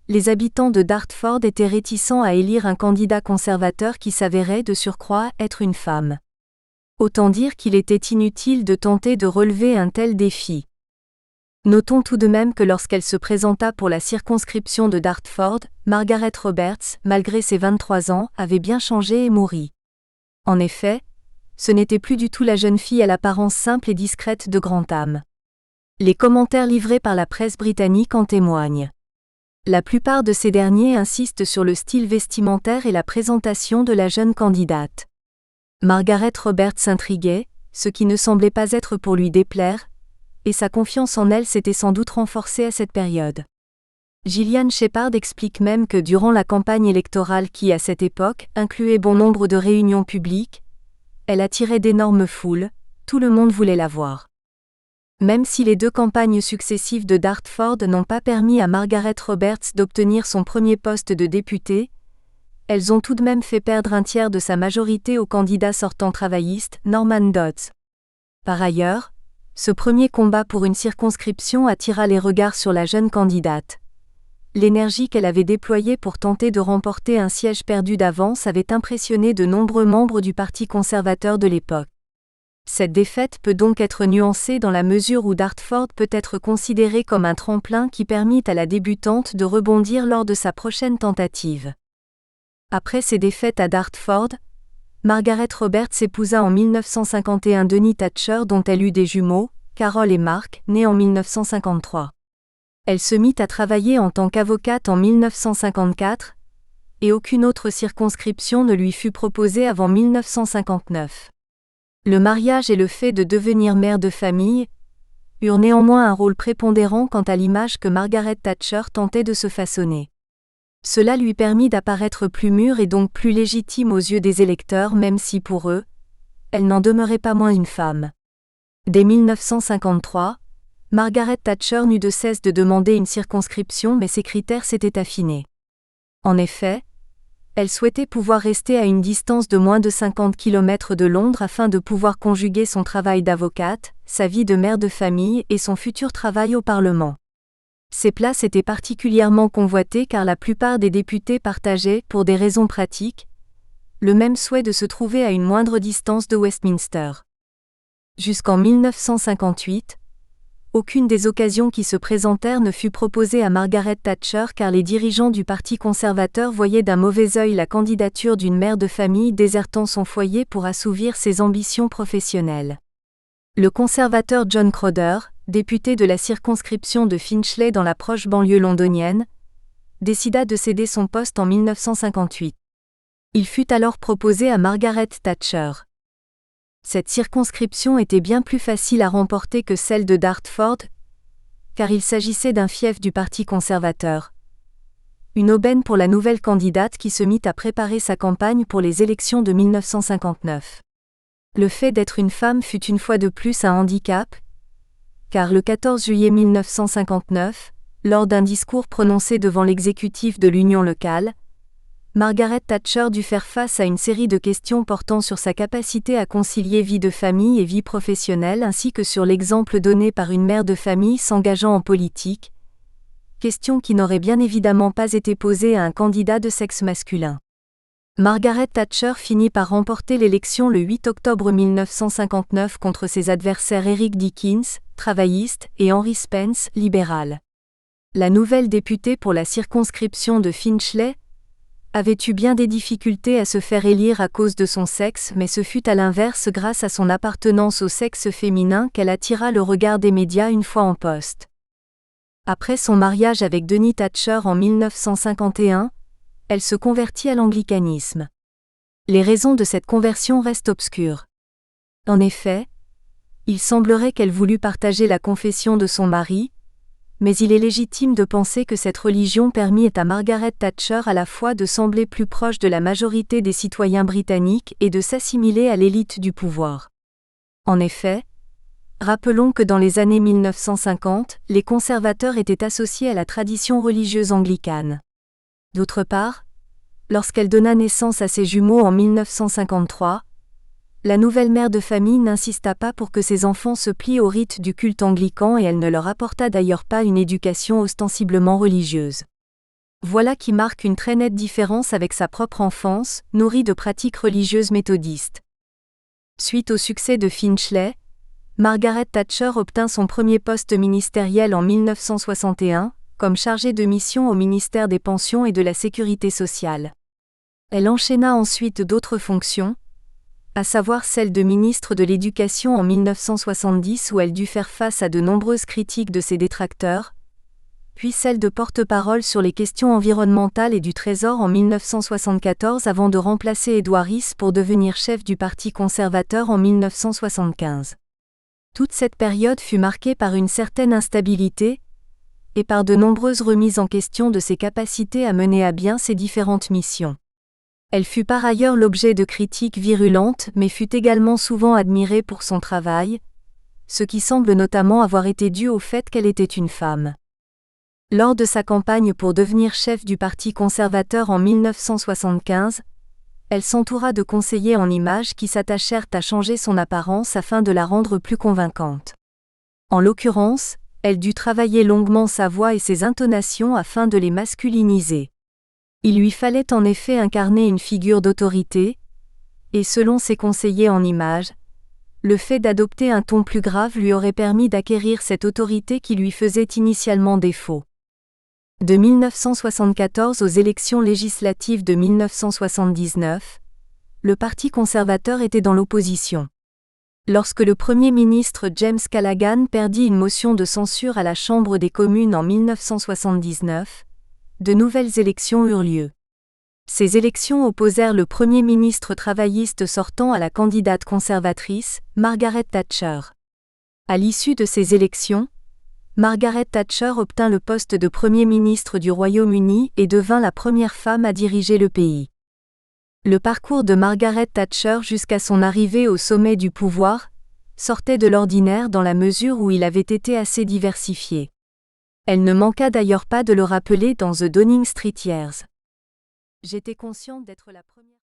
les habitants de Dartford étaient réticents à élire un candidat conservateur qui s'avérait de surcroît être une femme. Autant dire qu'il était inutile de tenter de relever un tel défi. Notons tout de même que lorsqu'elle se présenta pour la circonscription de Dartford, Margaret Roberts, malgré ses 23 ans, avait bien changé et mourit. En effet, ce n'était plus du tout la jeune fille à l'apparence simple et discrète de grande âme. Les commentaires livrés par la presse britannique en témoignent. La plupart de ces derniers insistent sur le style vestimentaire et la présentation de la jeune candidate. Margaret Roberts intriguait, ce qui ne semblait pas être pour lui déplaire, et sa confiance en elle s'était sans doute renforcée à cette période. Gillian Shephard explique même que durant la campagne électorale qui, à cette époque, incluait bon nombre de réunions publiques, elle attirait d'énormes foules, tout le monde voulait la voir. Même si les deux campagnes successives de Dartford n'ont pas permis à Margaret Roberts d'obtenir son premier poste de députée, elles ont tout de même fait perdre un tiers de sa majorité au candidat sortant travailliste, Norman Dodds. Par ailleurs, ce premier combat pour une circonscription attira les regards sur la jeune candidate. L'énergie qu'elle avait déployée pour tenter de remporter un siège perdu d'avance avait impressionné de nombreux membres du Parti conservateur de l'époque. Cette défaite peut donc être nuancée dans la mesure où Dartford peut être considéré comme un tremplin qui permit à la débutante de rebondir lors de sa prochaine tentative. Après ses défaites à Dartford, Margaret Roberts épousa en 1951 Denis Thatcher dont elle eut des jumeaux, Carol et Mark, nés en 1953. Elle se mit à travailler en tant qu'avocate en 1954, et aucune autre circonscription ne lui fut proposée avant 1959. Le mariage et le fait de devenir mère de famille eurent néanmoins un rôle prépondérant quant à l'image que Margaret Thatcher tentait de se façonner. Cela lui permit d'apparaître plus mûre et donc plus légitime aux yeux des électeurs même si pour eux, elle n'en demeurait pas moins une femme. Dès 1953, Margaret Thatcher n'eut de cesse de demander une circonscription mais ses critères s'étaient affinés. En effet, elle souhaitait pouvoir rester à une distance de moins de 50 km de Londres afin de pouvoir conjuguer son travail d'avocate, sa vie de mère de famille et son futur travail au Parlement. Ces places étaient particulièrement convoitées car la plupart des députés partageaient, pour des raisons pratiques, le même souhait de se trouver à une moindre distance de Westminster. Jusqu'en 1958, aucune des occasions qui se présentèrent ne fut proposée à Margaret Thatcher car les dirigeants du Parti conservateur voyaient d'un mauvais œil la candidature d'une mère de famille désertant son foyer pour assouvir ses ambitions professionnelles. Le conservateur John Crowther, député de la circonscription de Finchley dans la proche banlieue londonienne, décida de céder son poste en 1958. Il fut alors proposé à Margaret Thatcher. Cette circonscription était bien plus facile à remporter que celle de Dartford, car il s'agissait d'un fief du Parti conservateur. Une aubaine pour la nouvelle candidate qui se mit à préparer sa campagne pour les élections de 1959. Le fait d'être une femme fut une fois de plus un handicap, car le 14 juillet 1959, lors d'un discours prononcé devant l'exécutif de l'Union locale, Margaret Thatcher dut faire face à une série de questions portant sur sa capacité à concilier vie de famille et vie professionnelle ainsi que sur l'exemple donné par une mère de famille s'engageant en politique, question qui n'aurait bien évidemment pas été posée à un candidat de sexe masculin. Margaret Thatcher finit par remporter l'élection le 8 octobre 1959 contre ses adversaires Eric Dickens, travailliste, et Henry Spence, libéral. La nouvelle députée pour la circonscription de Finchley avait eu bien des difficultés à se faire élire à cause de son sexe mais ce fut à l'inverse grâce à son appartenance au sexe féminin qu'elle attira le regard des médias une fois en poste. Après son mariage avec Denis Thatcher en 1951, elle se convertit à l'anglicanisme. Les raisons de cette conversion restent obscures. En effet, il semblerait qu'elle voulut partager la confession de son mari, mais il est légitime de penser que cette religion permit à Margaret Thatcher à la fois de sembler plus proche de la majorité des citoyens britanniques et de s'assimiler à l'élite du pouvoir. En effet, rappelons que dans les années 1950, les conservateurs étaient associés à la tradition religieuse anglicane. D'autre part, lorsqu'elle donna naissance à ses jumeaux en 1953, la nouvelle mère de famille n'insista pas pour que ses enfants se plient au rite du culte anglican et elle ne leur apporta d'ailleurs pas une éducation ostensiblement religieuse. Voilà qui marque une très nette différence avec sa propre enfance, nourrie de pratiques religieuses méthodistes. Suite au succès de Finchley, Margaret Thatcher obtint son premier poste ministériel en 1961, comme chargée de mission au ministère des Pensions et de la Sécurité sociale. Elle enchaîna ensuite d'autres fonctions, à savoir celle de ministre de l'Éducation en 1970 où elle dut faire face à de nombreuses critiques de ses détracteurs, puis celle de porte-parole sur les questions environnementales et du Trésor en 1974 avant de remplacer Edward Heath pour devenir chef du Parti conservateur en 1975. Toute cette période fut marquée par une certaine instabilité, et par de nombreuses remises en question de ses capacités à mener à bien ses différentes missions. Elle fut par ailleurs l'objet de critiques virulentes mais fut également souvent admirée pour son travail, ce qui semble notamment avoir été dû au fait qu'elle était une femme. Lors de sa campagne pour devenir chef du Parti conservateur en 1975, elle s'entoura de conseillers en images qui s'attachèrent à changer son apparence afin de la rendre plus convaincante. En l'occurrence, elle dut travailler longuement sa voix et ses intonations afin de les masculiniser. Il lui fallait en effet incarner une figure d'autorité, et selon ses conseillers en images, le fait d'adopter un ton plus grave lui aurait permis d'acquérir cette autorité qui lui faisait initialement défaut. De 1974 aux élections législatives de 1979, le Parti conservateur était dans l'opposition. Lorsque le Premier ministre James Callaghan perdit une motion de censure à la Chambre des communes en 1979, de nouvelles élections eurent lieu. Ces élections opposèrent le Premier ministre travailliste sortant à la candidate conservatrice, Margaret Thatcher. À l'issue de ces élections, Margaret Thatcher obtint le poste de Premier ministre du Royaume-Uni et devint la première femme à diriger le pays. Le parcours de Margaret Thatcher jusqu'à son arrivée au sommet du pouvoir sortait de l'ordinaire dans la mesure où il avait été assez diversifié. Elle ne manqua d'ailleurs pas de le rappeler dans The Downing Street Years. J'étais consciente d'être la première.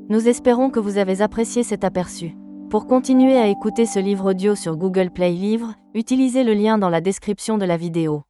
Nous espérons que vous avez apprécié cet aperçu. Pour continuer à écouter ce livre audio sur Google Play Livres, utilisez le lien dans la description de la vidéo.